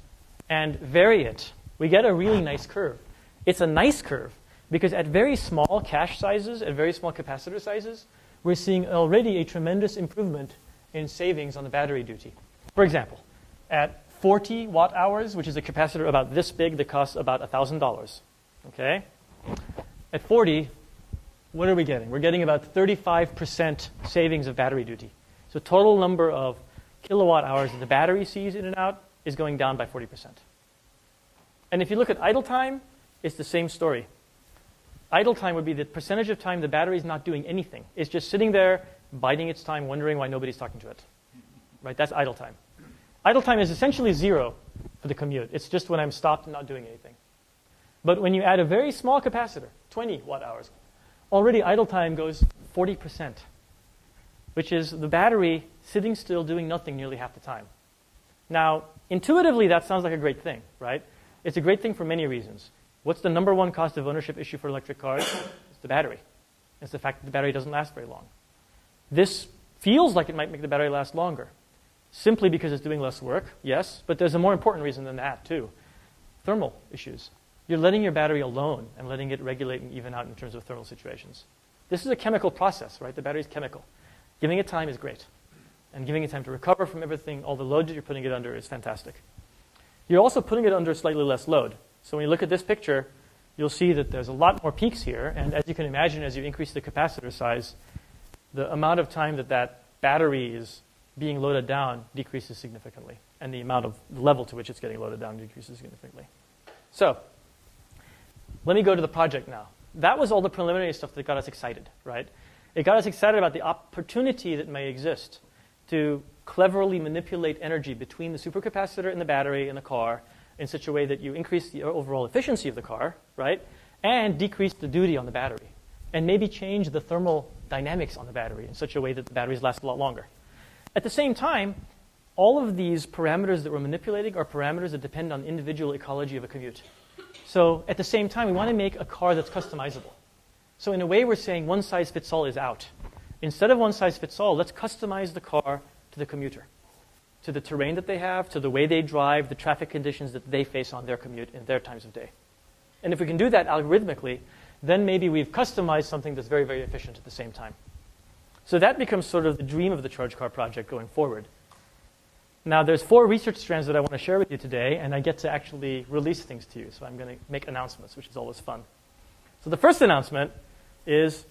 and vary it, we get a really nice curve. It's a nice curve because at very small cache sizes, at very small capacitor sizes, we're seeing already a tremendous improvement in savings on the battery duty. For example, at 40 watt hours, which is a capacitor about this big that costs about $1,000, okay? At 40, what are we getting? We're getting about 35% savings of battery duty. So total number of kilowatt hours that the battery sees in and out is going down by 40%. And if you look at idle time, it's the same story. Idle time would be the percentage of time the battery is not doing anything. It's just sitting there, biding its time, wondering why nobody's talking to it. Right? That's idle time. Idle time is essentially zero for the commute. It's just when I'm stopped and not doing anything. But when you add a very small capacitor, 20 watt hours, already idle time goes 40%, which is the battery sitting still doing nothing nearly half the time. Now, intuitively, that sounds like a great thing, right? It's a great thing for many reasons. What's the number one cost of ownership issue for electric cars? It's the battery. It's the fact that the battery doesn't last very long. This feels like it might make the battery last longer, simply because it's doing less work, yes, but there's a more important reason than that, too. Thermal issues. You're letting your battery alone and letting it regulate and even out in terms of thermal situations. This is a chemical process, right? The battery's chemical. Giving it time is great. And giving it time to recover from everything, all the load that you're putting it under is fantastic. You're also putting it under slightly less load. So when you look at this picture, you'll see that there's a lot more peaks here. And as you can imagine, as you increase the capacitor size, the amount of time that that battery is being loaded down decreases significantly. And the amount of the level to which it's getting loaded down decreases significantly. So let me go to the project now. That was all the preliminary stuff that got us excited, right? It got us excited about the opportunity that may exist to cleverly manipulate energy between the supercapacitor and the battery in the car in such a way that you increase the overall efficiency of the car, right? And decrease the duty on the battery. And maybe change the thermal dynamics on the battery in such a way that the batteries last a lot longer. At the same time, all of these parameters that we're manipulating are parameters that depend on the individual ecology of a commute. So at the same time, we want to make a car that's customizable. So in a way, we're saying one size fits all is out. Instead of one size fits all, let's customize the car to the commuter, to the terrain that they have, to the way they drive, the traffic conditions that they face on their commute in their times of day. And if we can do that algorithmically, then maybe we've customized something that's very, very efficient at the same time. So that becomes sort of the dream of the ChargeCar project going forward. Now, there's 4 research strands that I want to share with you today, and I get to actually release things to you. So I'm going to make announcements, which is always fun. So the first announcement is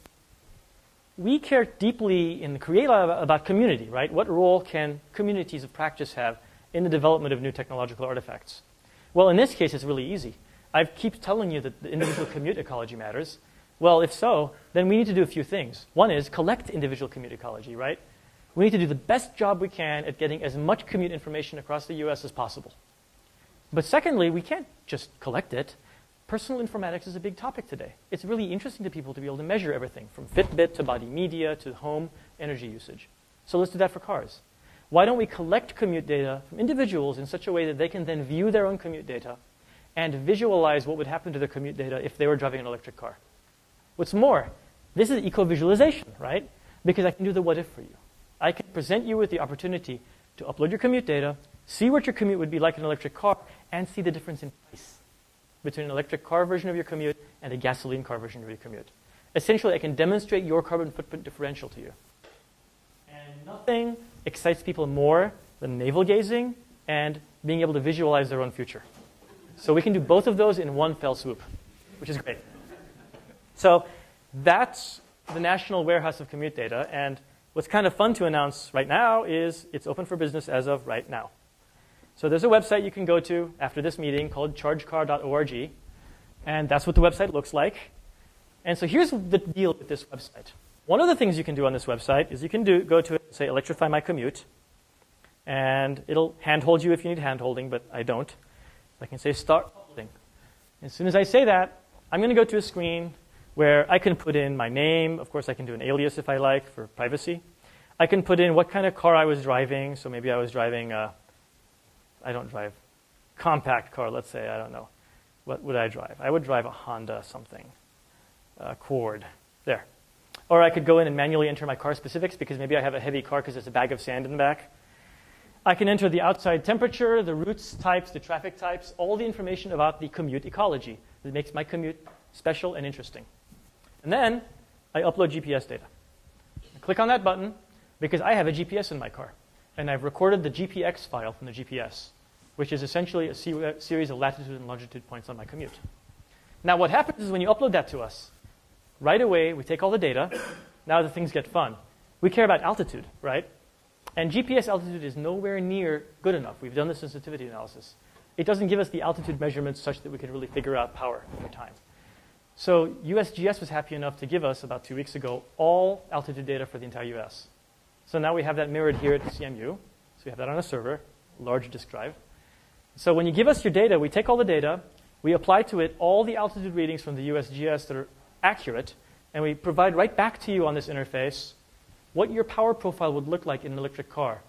we care deeply in the Create Lab about community, right? What role can communities of practice have in the development of new technological artifacts? Well, in this case, it's really easy. I keep telling you that the individual commute ecology matters. Well, if so, then we need to do a few things. One is collect individual commute ecology, right? We need to do the best job we can at getting as much commute information across the US as possible. But secondly, we can't just collect it. Personal informatics is a big topic today. It's really interesting to people to be able to measure everything from Fitbit to body media to home energy usage. So let's do that for cars. Why don't we collect commute data from individuals in such a way that they can then view their own commute data and visualize what would happen to their commute data if they were driving an electric car? What's more, this is eco-visualization, right? Because I can do the what if for you. I can present you with the opportunity to upload your commute data, see what your commute would be like in an electric car, and see the difference in price between an electric car version of your commute and a gasoline car version of your commute. Essentially, I can demonstrate your carbon footprint differential to you. And nothing excites people more than navel gazing and being able to visualize their own future. So we can do both of those in one fell swoop, which is great. So that's the National Warehouse of Commute Data. And what's kind of fun to announce right now is it's open for business as of right now. So there's a website you can go to after this meeting called chargecar.org. And that's what the website looks like. And so here's the deal with this website. One of the things you can do on this website is you can go to it and say, electrify my commute. And it'll handhold you if you need handholding, but I don't. I can say, start uploading. As soon as I say that, I'm going to go to a screen where I can put in my name. Of course, I can do an alias if I like for privacy. I can put in what kind of car I was driving. So maybe I was driving I don't drive compact car, let's say. I don't know. What would I drive? I would drive a Honda something, Accord. There. Or I could go in and manually enter my car specifics because maybe I have a heavy car because there's a bag of sand in the back. I can enter the outside temperature, the routes types, the traffic types, all the information about the commute ecology that makes my commute special and interesting. And then I upload GPS data. I click on that button because I have a GPS in my car. And I've recorded the GPX file from the GPS, which is essentially a series of latitude and longitude points on my commute. Now what happens is when you upload that to us, right away we take all the data. Now the things get fun. We care about altitude, right? And GPS altitude is nowhere near good enough. We've done the sensitivity analysis. It doesn't give us the altitude measurements such that we can really figure out power over time. So USGS was happy enough to give us, about 2 weeks ago, all altitude data for the entire US. So now we have that mirrored here at CMU. So we have that on a server, large disk drive. So when you give us your data, we take all the data, we apply to it all the altitude readings from the USGS that are accurate, and we provide right back to you on this interface what your power profile would look like in an electric car,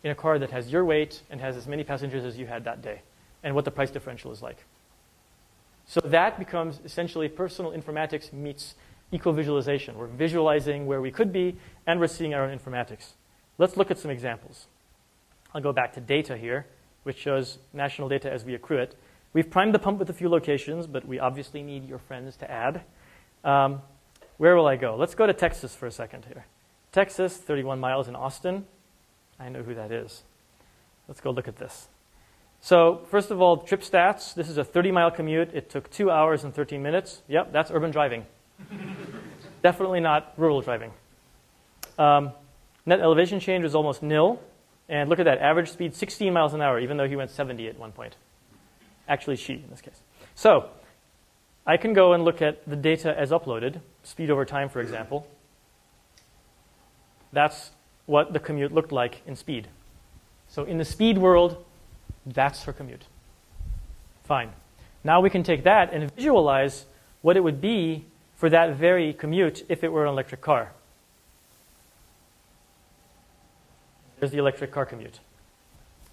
in a car that has your weight and has as many passengers as you had that day, and what the price differential is like. So that becomes essentially personal informatics meets eco-visualization. We're visualizing where we could be, and we're seeing our own informatics. Let's look at some examples. I'll go back to data here, which shows national data as we accrue it. We've primed the pump with a few locations, but we obviously need your friends to add. Where will I go? Let's go to Texas for a second here. Texas, 31 miles in Austin. I know who that is. Let's go look at this. So first of all, trip stats. This is a 30-mile commute. It took 2 hours and 13 minutes. Yep, that's urban driving. Definitely not rural driving. Net elevation change was almost nil. And look at that, average speed 16 miles an hour, even though he went 70 at one point. Actually, she in this case. So I can go and look at the data as uploaded, speed over time, for example. That's what the commute looked like in speed. So in the speed world, that's her commute. Fine. Now we can take that and visualize what it would be for that very commute if it were an electric car. There's the electric car commute.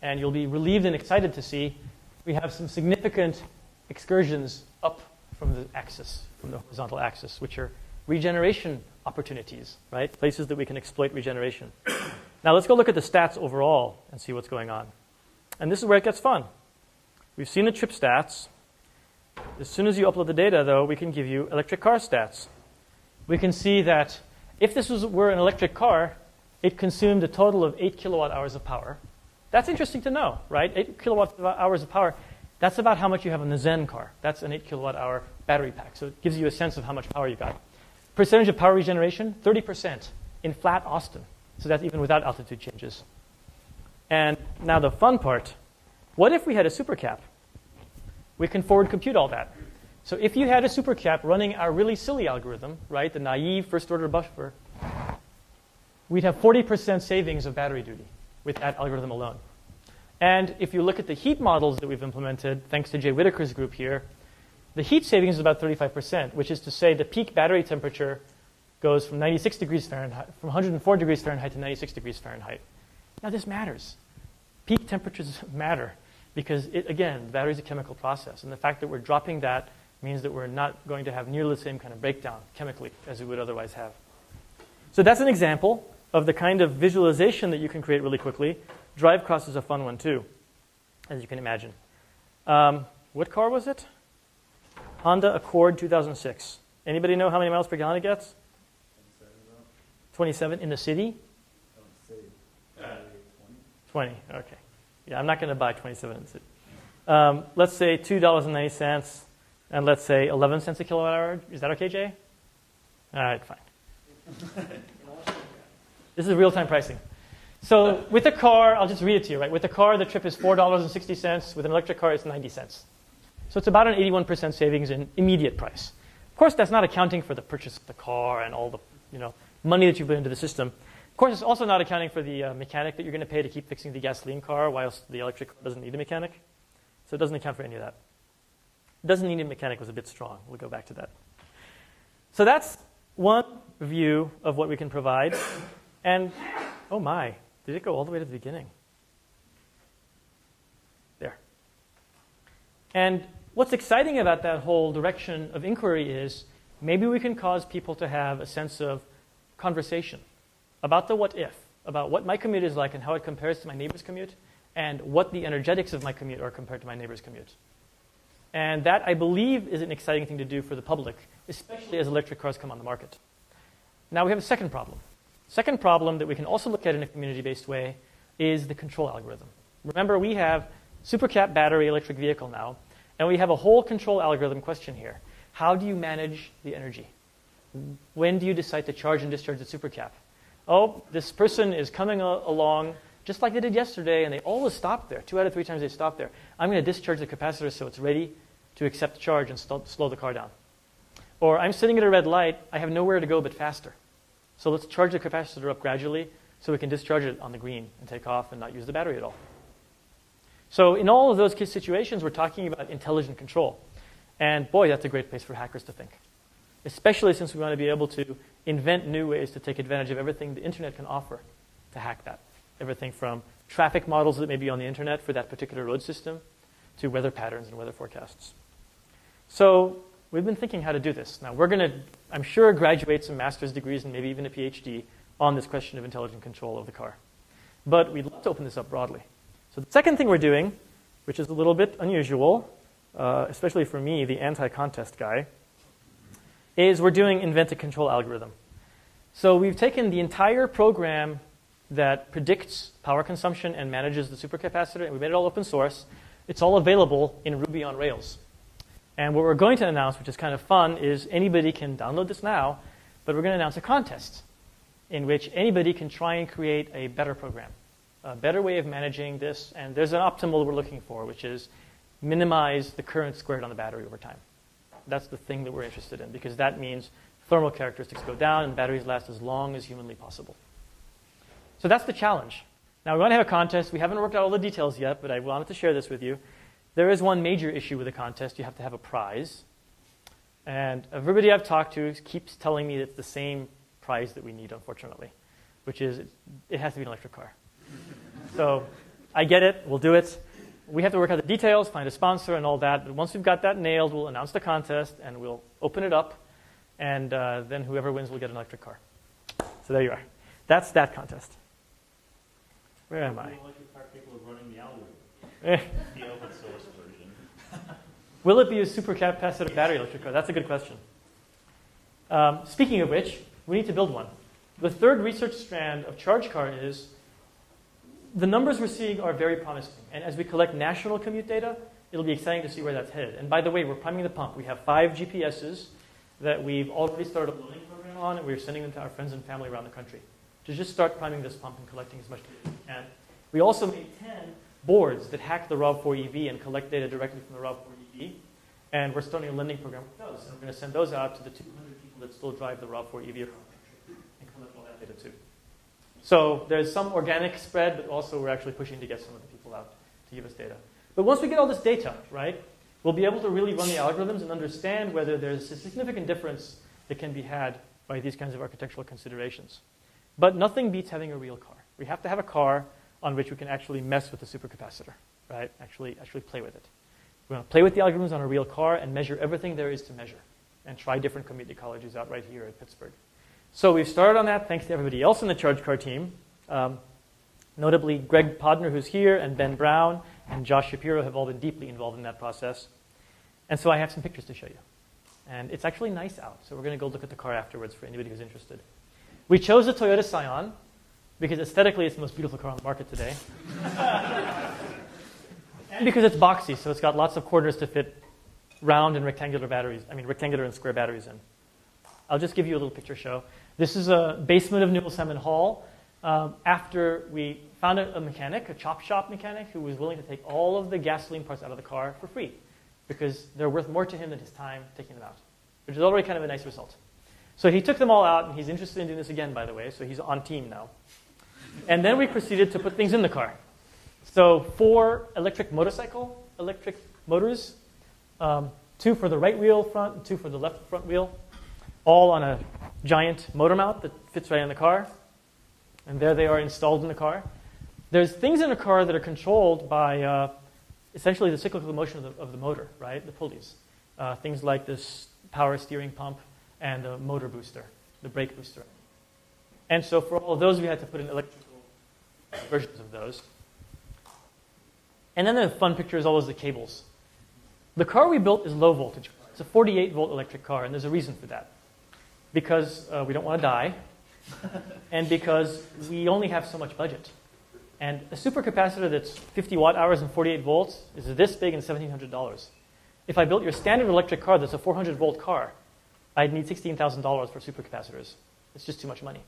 And you'll be relieved and excited to see we have some significant excursions up from the axis, from the horizontal axis, which are regeneration opportunities, right? Places that we can exploit regeneration. Now let's go look at the stats overall and see what's going on. And this is where it gets fun. We've seen the trip stats. As soon as you upload the data, though, we can give you electric car stats. We can see that if this were an electric car, it consumed a total of 8 kilowatt hours of power. That's interesting to know, right? 8 kilowatt hours of power. That's about how much you have in the Zen car. That's an 8 kilowatt hour battery pack. So it gives you a sense of how much power you got. Percentage of power regeneration, 30% in flat Austin. So that's even without altitude changes. And now the fun part. What if we had a supercap? We can forward compute all that. So if you had a supercap running our really silly algorithm, right, the naive first order buffer, we'd have 40% savings of battery duty with that algorithm alone. And if you look at the heat models that we've implemented, thanks to Jay Whitaker's group here, the heat savings is about 35%, which is to say the peak battery temperature goes from 96 degrees Fahrenheit, from 104 degrees Fahrenheit to 96 degrees Fahrenheit. Now this matters. Peak temperatures matter because, again, the battery is a chemical process. And the fact that we're dropping that means that we're not going to have nearly the same kind of breakdown chemically as we would otherwise have. So that's an example of the kind of visualization that you can create really quickly. Drive cost is a fun one, too, as you can imagine. What car was it? Honda Accord 2006. Anybody know how many miles per gallon it gets? 27 in the city? 20, okay. Yeah, I'm not going to buy 27 in the city. Let's say $2.90, and let's say 11 cents a kilowatt hour. Is that okay, Jay? All right, fine. This is real-time pricing. So with a car, I'll just read it to you, right? With a car, the trip is $4.60. With an electric car, it's 90 cents. So it's about an 81% savings in immediate price. Of course, that's not accounting for the purchase of the car and all the money that you put into the system. Of course, it's also not accounting for the mechanic that you're going to pay to keep fixing the gasoline car whilst the electric car doesn't need a mechanic. So it doesn't account for any of that. Doesn't need a mechanic was a bit strong. We'll go back to that. So that's one view of what we can provide. And, oh my, did it go all the way to the beginning? There. And what's exciting about that whole direction of inquiry is maybe we can cause people to have a sense of conversation about the what if, about what my commute is like and how it compares to my neighbor's commute, and what the energetics of my commute are compared to my neighbor's commute. And that, I believe, is an exciting thing to do for the public, especially as electric cars come on the market. Now we have a second problem. Second problem that we can also look at in a community-based way is the control algorithm. Remember, we have supercap battery electric vehicle now, and we have a whole control algorithm question here. How do you manage the energy? When do you decide to charge and discharge the supercap? Oh, this person is coming along just like they did yesterday, and they always stop there. 2 out of 3 times they stop there. I'm going to discharge the capacitor so it's ready to accept the charge and slow the car down. Or I'm sitting at a red light. I have nowhere to go but faster. So let's charge the capacitor up gradually so we can discharge it on the green and take off and not use the battery at all. So in all of those situations, we're talking about intelligent control. And boy, that's a great place for hackers to think, especially since we want to be able to invent new ways to take advantage of everything the internet can offer to hack that. Everything from traffic models that may be on the internet for that particular road system to weather patterns and weather forecasts. So we've been thinking how to do this. Now we're going to, I'm sure, graduate some master's degrees and maybe even a PhD on this question of intelligent control of the car. But we'd love to open this up broadly. So the second thing we're doing, which is a little bit unusual, especially for me, the anti-contest guy, is we're doing invent a control algorithm. So we've taken the entire program that predicts power consumption and manages the supercapacitor, and we made it all open source. It's all available in Ruby on Rails. And what we're going to announce, which is kind of fun, is anybody can download this now, but we're going to announce a contest in which anybody can try and create a better program, a better way of managing this. And there's an optimal we're looking for, which is minimize the current squared on the battery over time. That's the thing that we're interested in, because that means thermal characteristics go down and batteries last as long as humanly possible. So that's the challenge. Now, we want to have a contest. We haven't worked out all the details yet, but I wanted to share this with you. There is one major issue with the contest. You have to have a prize. And everybody I've talked to keeps telling me it's the same prize that we need, unfortunately, which is it has to be an electric car. So I get it. We'll do it. We have to work out the details, find a sponsor, and all that. But once we've got that nailed, we'll announce the contest, and we'll open it up. And then whoever wins will get an electric car. So there you are. That's that contest. Where am I? Electric car capable of running the algorithm. The open source version. Will it be a supercapacitor battery electric car? That's a good question. Speaking of which, we need to build one. The third research strand of ChargeCar is the numbers we're seeing are very promising. And as we collect national commute data, it'll be exciting to see where that's headed. And by the way, we're priming the pump. We have 5 GPSs that we've already started a loading program on, and we're sending them to our friends and family around the country to just start priming this pump and collecting as much data as we can. We also made 10 boards that hack the ROV4 EV and collect data directly from the ROV4 EV. And we're starting a lending program with those. And we're going to send those out to the 200 people that still drive the ROV4 EV around the country and collect all that data too. So there's some organic spread, but also we're actually pushing to get some of the people out to give us data. But once we get all this data, right, we'll be able to really run the algorithms and understand whether there's a significant difference that can be had by these kinds of architectural considerations. But nothing beats having a real car. We have to have a car on which we can actually mess with the supercapacitor, right? Actually play with it. We want to play with the algorithms on a real car and measure everything there is to measure and try different commute ecologies out right here at Pittsburgh. So we've started on that thanks to everybody else in the ChargeCar team, notably Greg Podner, who's here, and Ben Brown, and Josh Shapiro have all been deeply involved in that process. And so I have some pictures to show you. And it's actually nice out, so we're going to go look at the car afterwards for anybody who's interested. We chose the Toyota Scion because aesthetically it's the most beautiful car on the market today. And because it's boxy, so it's got lots of corners to fit round and rectangular rectangular and square batteries in. I'll just give you a little picture show. This is a basement of Newell Salmon Hall. After we found a mechanic, a chop shop mechanic, who was willing to take all of the gasoline parts out of the car for free because they're worth more to him than his time taking them out. which is already kind of a nice result. So he took them all out, and he's interested in doing this again, by the way, so he's on team now. And then we proceeded to put things in the car. So 4 electric motors, 2 for the right wheel front, and 2 for the left front wheel, all on a giant motor mount that fits right in the car. And there they are installed in the car. There's things in a car that are controlled by essentially the cyclical motion of the motor, right? The pulleys. Things like this power steering pump and the motor booster, the brake booster. And so for all of those, we had to put in electrical versions of those. And then the fun picture is always the cables. The car we built is low voltage. It's a 48-volt electric car, and there's a reason for that. Because we don't want to die, and because we only have so much budget. And a supercapacitor that's 50 watt-hours and 48 volts is this big and $1,700. If I built your standard electric car that's a 400-volt car, I'd need $16,000 for supercapacitors. It's just too much money.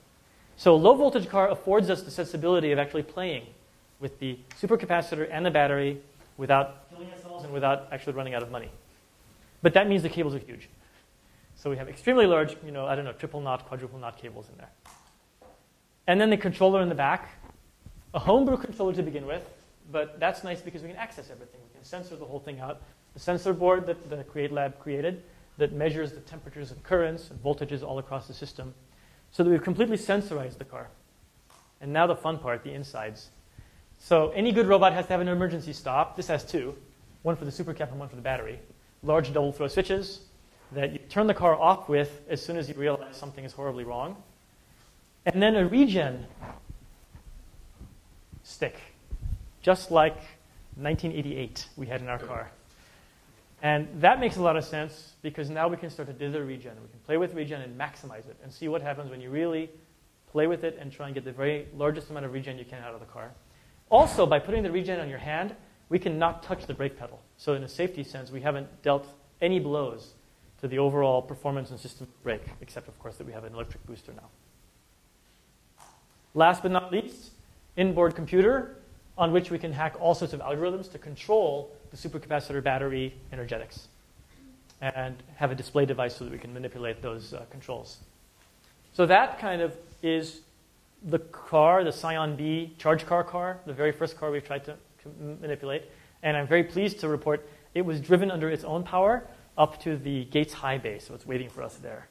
So a low-voltage car affords us the sensibility of actually playing with the supercapacitor and the battery without killing ourselves and without actually running out of money. But that means the cables are huge. So we have extremely large, triple knot, quadruple knot cables in there. And then the controller in the back, a homebrew controller to begin with, but that's nice because we can access everything. We can sensor the whole thing out. The sensor board that the Create Lab created that measures the temperatures and currents and voltages all across the system, so that we've completely sensorized the car. And now the fun part, the insides. So any good robot has to have an emergency stop. This has 2, one for the supercap and one for the battery. Large double throw switches that you turn the car off with as soon as you realize something is horribly wrong. And then a regen stick, just like 1988 we had in our car. And that makes a lot of sense because now we can start to dither regen. We can play with regen and maximize it and see what happens when you really play with it and try and get the very largest amount of regen you can out of the car. Also, by putting the regen on your hand, we can not touch the brake pedal. So in a safety sense, we haven't dealt any blows to the overall performance and system brake, except, of course, that we have an electric booster now. Last but not least, inboard computer on which we can hack all sorts of algorithms to control the supercapacitor battery energetics and have a display device so that we can manipulate those controls. So that kind of is the car, the Scion B ChargeCar car, the very first car we've tried to manipulate. And I'm very pleased to report it was driven under its own power up to the Gates High base, so it's waiting for us there.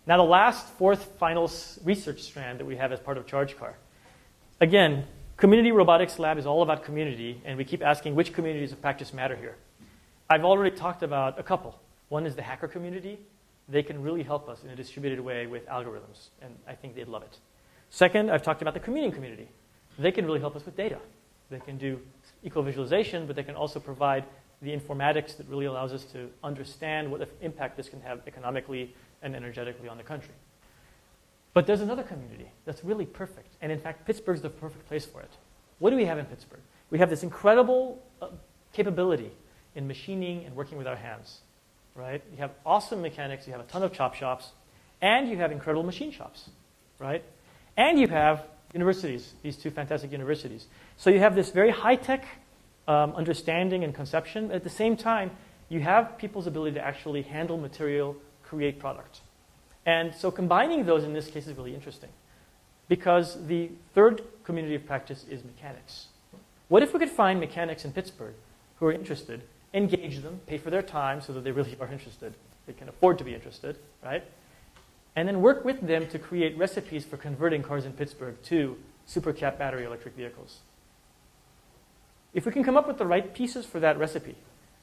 Now the last, fourth, final research strand that we have as part of ChargeCar. Again, Community Robotics Lab is all about community, and we keep asking which communities of practice matter here. I've already talked about a couple. One is the hacker community. They can really help us in a distributed way with algorithms, and I think they'd love it. Second, I've talked about the commuting community. They can really help us with data. They can do eco-visualization, but they can also provide the informatics that really allows us to understand what impact this can have economically and energetically on the country. But there's another community that's really perfect. And in fact, Pittsburgh's the perfect place for it. What do we have in Pittsburgh? We have this incredible capability in machining and working with our hands, right? You have awesome mechanics, you have a ton of chop shops, and you have incredible machine shops, right? And you have universities, these 2 fantastic universities. So you have this very high-tech understanding and conception. At the same time, you have people's ability to actually handle material, create product. And so combining those in this case is really interesting because the third community of practice is mechanics. What if we could find mechanics in Pittsburgh who are interested, engage them, pay for their time so that they really are interested, they can afford to be interested, right? And then work with them to create recipes for converting cars in Pittsburgh to supercap battery electric vehicles. If we can come up with the right pieces for that recipe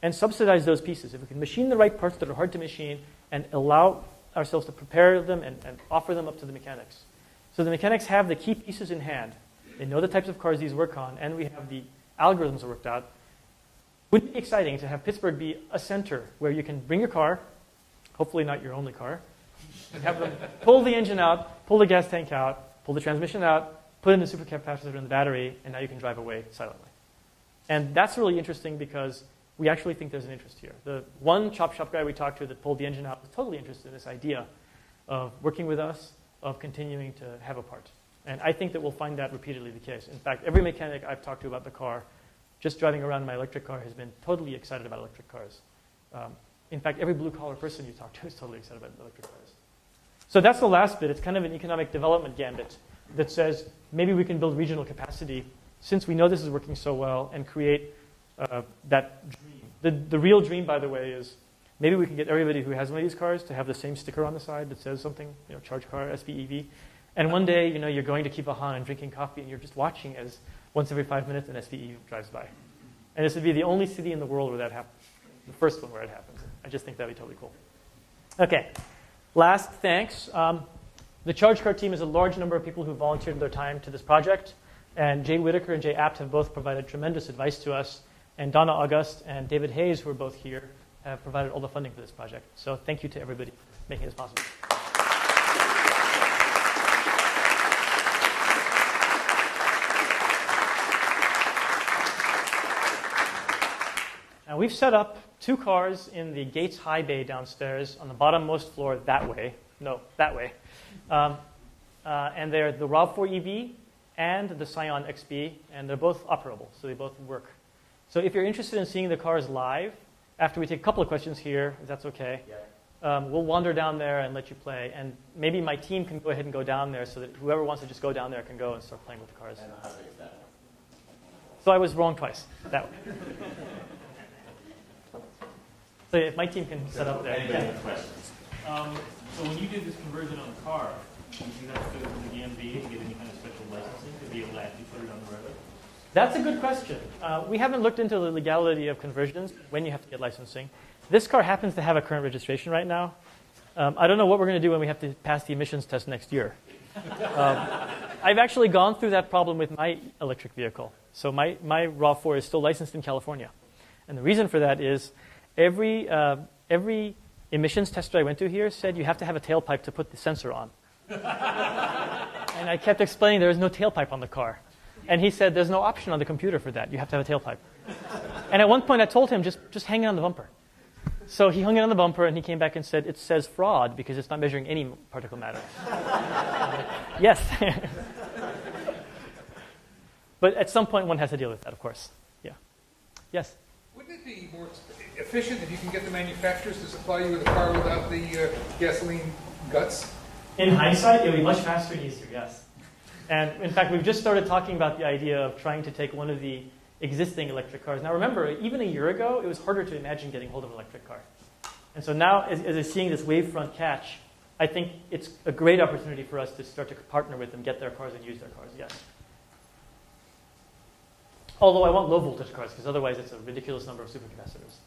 and subsidize those pieces, if we can machine the right parts that are hard to machine and allow ourselves to prepare them and offer them up to the mechanics. So the mechanics have the key pieces in hand. They know the types of cars these work on, and we have the algorithms worked out. Wouldn't it be exciting to have Pittsburgh be a center where you can bring your car, hopefully not your only car, and have them pull the engine out, pull the gas tank out, pull the transmission out, put in the supercapacitor in the battery, and now you can drive away silently. And that's really interesting because we actually think there's an interest here. The one chop shop guy we talked to that pulled the engine out was totally interested in this idea of working with us, of continuing to have a part. And I think that we'll find that repeatedly the case. In fact, every mechanic I've talked to about the car, just driving around my electric car, has been totally excited about electric cars. In fact, every blue-collar person you talk to is totally excited about electric cars. So that's the last bit. It's kind of an economic development gambit that says maybe we can build regional capacity since we know this is working so well and create that dream. The real dream, by the way, is maybe we can get everybody who has one of these cars to have the same sticker on the side that says something, ChargeCar, SVEV. And one day, you're going to Kivahan and drinking coffee, and you're just watching as once every 5 minutes an SVEV drives by. And this would be the only city in the world where that happens. The first one where it happens. I just think that'd be totally cool. Okay, last thanks. The ChargeCar team is a large number of people who volunteered their time to this project. And Jay Whitaker and Jay Apt have both provided tremendous advice to us. And Donna August and David Hayes, who are both here, have provided all the funding for this project. So thank you to everybody for making this possible. Now we've set up 2 cars in the Gates High Bay downstairs on the bottommost floor that way. No, that way. And they're the RAV4 EV and the Scion XB, and they're both operable, so they both work. So if you're interested in seeing the cars live, after we take a couple of questions here, if that's okay, we'll wander down there and let you play. And maybe my team can go ahead and go down there so that whoever wants to just go down there can go and start playing with the cars. So I was wrong twice. That way. So if my team can set up there. Anybody have questions? So when you did this conversion on the car, did you have to go to the EMV to get any kind of special licensing to be able to actually put it on the road? That's a good question. We haven't looked into the legality of conversions, when you have to get licensing. This car happens to have a current registration right now. I don't know what we're going to do when we have to pass the emissions test next year. I've actually gone through that problem with my electric vehicle. So my RAV4 is still licensed in California. And the reason for that is every emissions tester I went to here said you have to have a tailpipe to put the sensor on. And I kept explaining there is no tailpipe on the car. And he said, there's no option on the computer for that. You have to have a tailpipe. And at one point, I told him, just hang it on the bumper. So he hung it on the bumper, and he came back and said, it says fraud because it's not measuring any particle matter. Yes. But at some point, one has to deal with that, of course. Yeah. Yes? Wouldn't it be more efficient if you can get the manufacturers to supply you with a car without the gasoline guts? In hindsight, it would be much faster and easier, yes. And in fact, we've just started talking about the idea of trying to take one of the existing electric cars. Now remember, even a year ago, it was harder to imagine getting hold of an electric car. And so now, as I'm seeing this wavefront catch, I think it's a great opportunity for us to start to partner with them, get their cars and use their cars, yes. Although I want low voltage cars, because otherwise it's a ridiculous number of supercapacitors.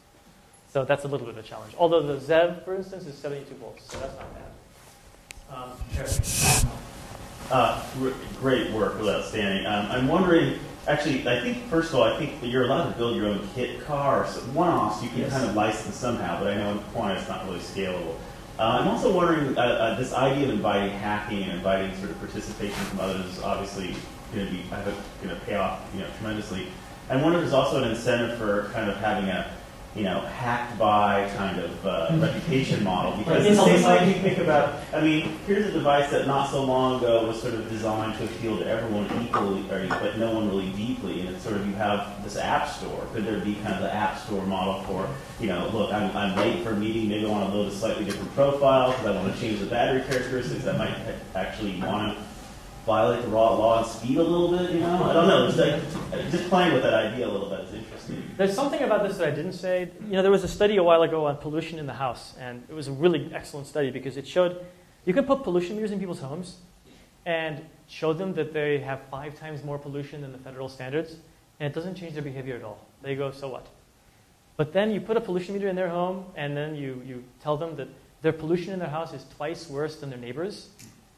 So that's a little bit of a challenge. Although the ZEV, for instance, is 72 volts, so that's not bad. Great work, really outstanding. I'm wondering, actually, I think, first of all, I think you're allowed to build your own kit car, so one-offs you can kind of license somehow, but I know in Quanta it's not really scalable. I'm also wondering, this idea of inviting hacking and inviting sort of participation from others is obviously going to pay off tremendously. I wonder if there's also an incentive for kind of having a hacked by kind of reputation model, because the same way you think about, here's a device that not so long ago was sort of designed to appeal to everyone equally, but no one really deeply, and it's sort of, you have this app store. Could there be kind of the app store model for, look, I'm late for a meeting, maybe I want to load a slightly different profile because I want to change the battery characteristics, I might actually want to violate the raw law and speed a little bit, I don't know, just playing with that idea a little bit is interesting. There's something about this that I didn't say. There was a study a while ago on pollution in the house, and it was a really excellent study because it showed you can put pollution meters in people's homes and show them that they have 5 times more pollution than the federal standards, and it doesn't change their behavior at all. They go, so what? But then you put a pollution meter in their home, and then you tell them that their pollution in their house is twice worse than their neighbors,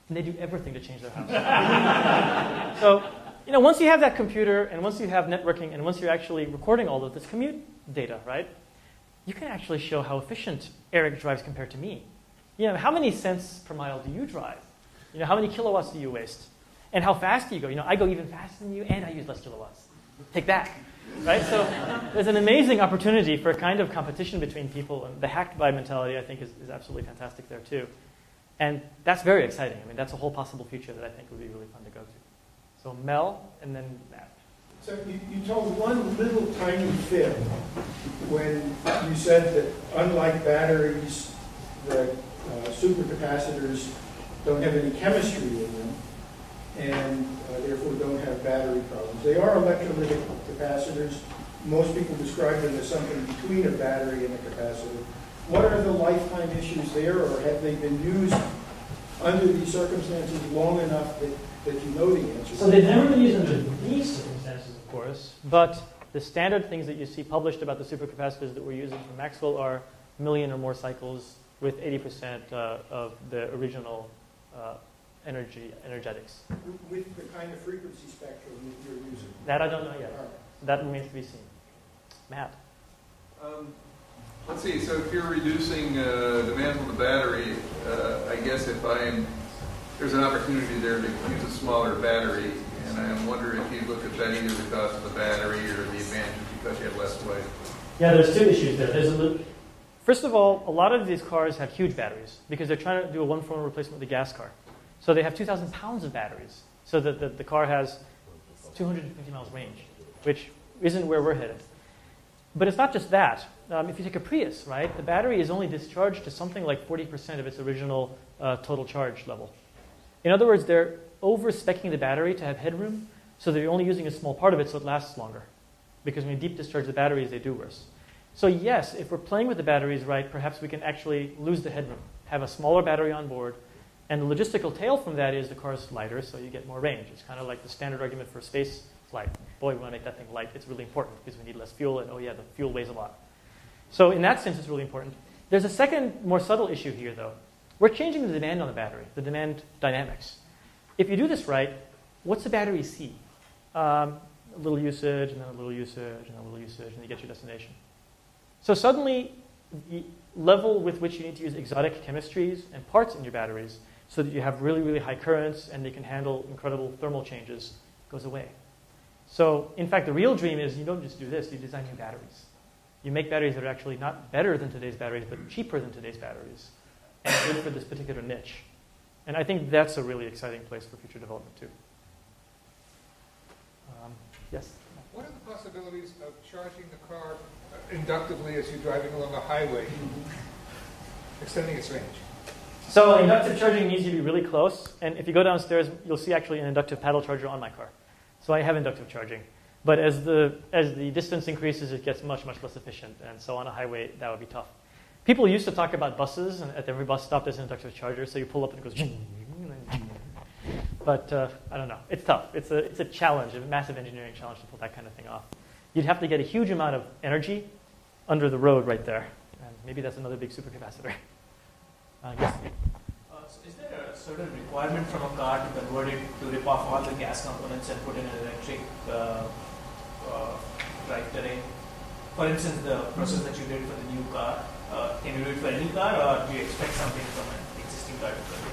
and they do everything to change their house. So, once you have that computer, and once you have networking, and once you're actually recording all of this commute data, right, you can actually show how efficient Eric drives compared to me. How many cents per mile do you drive? How many kilowatts do you waste? And how fast do you go? I go even faster than you, and I use less kilowatts. Take that, right? So there's an amazing opportunity for a kind of competition between people, and the hacked by mentality, I think, is absolutely fantastic there, too. And that's very exciting. That's a whole possible future that I think would be really fun to go to. So Mel, and then Matt. So you told one little tiny fib when you said that unlike batteries, that supercapacitors don't have any chemistry in them and therefore don't have battery problems. They are electrolytic capacitors. Most people describe them as something between a battery and a capacitor. What are the lifetime issues there, or have they been used under these circumstances long enough that you know the answer? So they've never been used under these circumstances, of course, but the standard things that you see published about the supercapacitors that we're using from Maxwell are a million or more cycles with 80% of the original energetics. With the kind of frequency spectrum that you're using? That I don't know yet. That remains to be seen. Matt? Let's see, so if you're reducing demand on the battery, I guess there's an opportunity there to use a smaller battery, and I'm wondering if you look at that either because of the battery or the advantage because you have less weight. Yeah, there's two issues there. First of all, a lot of these cars have huge batteries because they're trying to do a one-for-one replacement with the gas car. So they have 2,000 pounds of batteries. So that the car has 250 miles range, which isn't where we're headed. But it's not just that. If you take a Prius, right, the battery is only discharged to something like 40% of its original total charge level. In other words, they're over-speccing the battery to have headroom, so they're only using a small part of it so it lasts longer. Because when you deep discharge the batteries, they do worse. So yes, if we're playing with the batteries right, perhaps we can actually lose the headroom, have a smaller battery on board, and the logistical tail from that is the car's lighter, so you get more range. It's kind of like the standard argument for space flight. Boy, we want to make that thing light. It's really important because we need less fuel, and oh yeah, the fuel weighs a lot. So in that sense, it's really important. There's a second, more subtle issue here, though. We're changing the demand on the battery, the demand dynamics. If you do this right, what's the battery see? A little usage, and then a little usage, and a little usage, and you get your destination. So suddenly, the level with which you need to use exotic chemistries and parts in your batteries so that you have really, really high currents and they can handle incredible thermal changes goes away. So, in fact, the real dream is you don't just do this, you design new batteries. You make batteries that are actually not better than today's batteries, but cheaper than today's batteries, and good for this particular niche. And I think that's a really exciting place for future development, too. Yes? What are the possibilities of charging the car inductively as you're driving along a highway, extending its range? So inductive charging needs you to be really close, and if you go downstairs, you'll see actually an inductive paddle charger on my car. So I have inductive charging. But as the distance increases, it gets much, much less efficient, and so on a highway, that would be tough. People used to talk about buses, and at every bus stop there's an inductive charger, so you pull up and it goes... But I don't know. It's tough. It's a challenge, a massive engineering challenge to pull that kind of thing off. You'd have to get a huge amount of energy under the road right there. And maybe that's another big supercapacitor. Yes? So is there a certain requirement from a car to convert it to rip off all the gas components and put in an electric drivetrain? For instance, the process that you did for the new car, can you do it for any car, or do you expect something from an existing car to convert?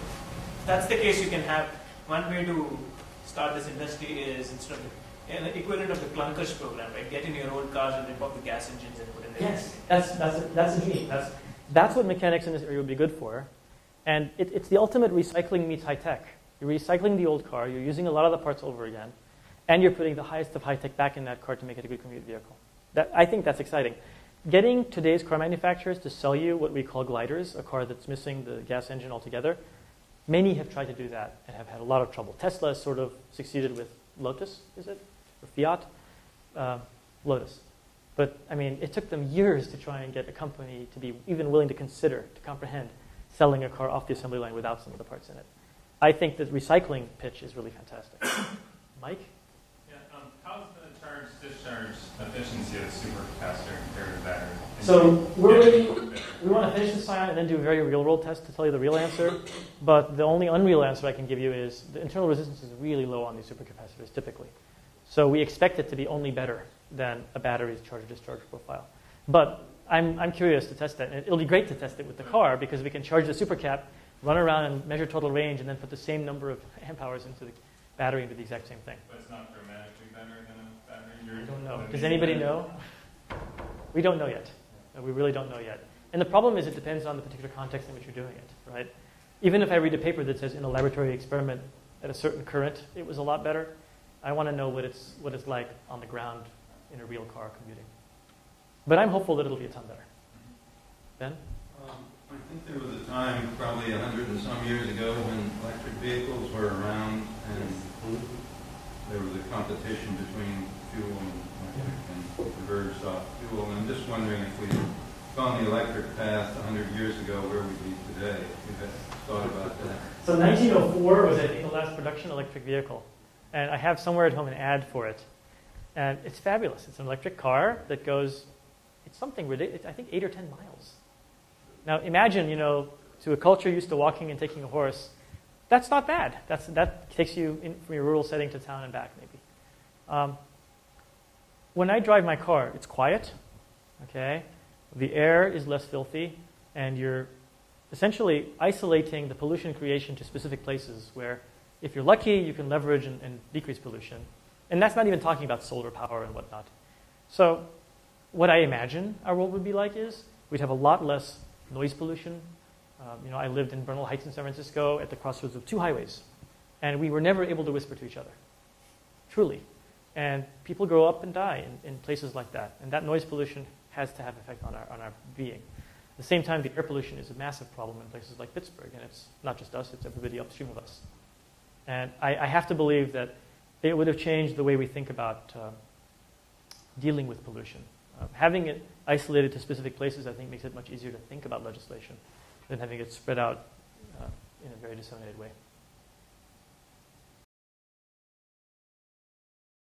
If that's the case, you can have one way to start this industry is instead of an equivalent of the clunkers program, right? Get in your old cars and rip off the gas engines and put in the Yes, that's a dream. That's what mechanics in this area would be good for. And it's the ultimate recycling meets high tech. You're recycling the old car, you're using a lot of the parts over again, and you're putting the highest of high tech back in that car to make it a good commute vehicle. I think that's exciting. Getting today's car manufacturers to sell you what we call gliders, a car that's missing the gas engine altogether, many have tried to do that and have had a lot of trouble. Tesla has sort of succeeded with Lotus, is it? Or Fiat? Lotus. But, I mean, it took them years to try and get a company to be even willing to consider, to comprehend, selling a car off the assembly line without some of the parts in it. I think the recycling pitch is really fantastic. Mike? Yeah, how's the charge-discharge efficiency of a supercapacitor compared to battery? So we want to finish this slide and then do a very real-world test to tell you the real answer. But the only unreal answer I can give you is the internal resistance is really low on these supercapacitors typically. So we expect it to be only better than a battery's charge-discharge profile. But I'm curious to test that. And it'll be great to test it with the car because we can charge the supercap, run around and measure total range, and then put the same number of amp hours into the battery and do the exact same thing. But it's not dramatically better than a battery? I don't know. Does anybody know? We don't know yet. We really don't know yet. And the problem is it depends on the particular context in which you're doing it, right? Even if I read a paper that says in a laboratory experiment at a certain current, it was a lot better. I want to know what it's like on the ground in a real car commuting. But I'm hopeful that it'll be a ton better. Ben? I think there was a time, probably 100 and some years ago, when electric vehicles were around and there was a competition between fuel and electric and converged off fuel. And I'm just wondering if we gone the electric path 100 years ago, where we'd be today. If you had thought about that. So 1904 was, I think, the last production electric vehicle. And I have somewhere at home an ad for it. And it's fabulous. It's an electric car that goes, it's something ridiculous, I think 8 or 10 miles. Now imagine, to a culture used to walking and taking a horse, that's not bad. That takes you from your rural setting to town and back, maybe. When I drive my car, it's quiet, okay? The air is less filthy, and you're essentially isolating the pollution creation to specific places where, if you're lucky, you can leverage and decrease pollution. And that's not even talking about solar power and whatnot. So what I imagine our world would be like is we'd have a lot less noise pollution. I lived in Bernal Heights in San Francisco at the crossroads of 2 highways. And we were never able to whisper to each other, truly. And people grow up and die in places like that. And that noise pollution has to have an effect on our being. At the same time, the air pollution is a massive problem in places like Pittsburgh. And it's not just us, it's everybody upstream of us. And I have to believe that it would have changed the way we think about dealing with pollution. Having it isolated to specific places, I think, makes it much easier to think about legislation than having it spread out in a very disseminated way.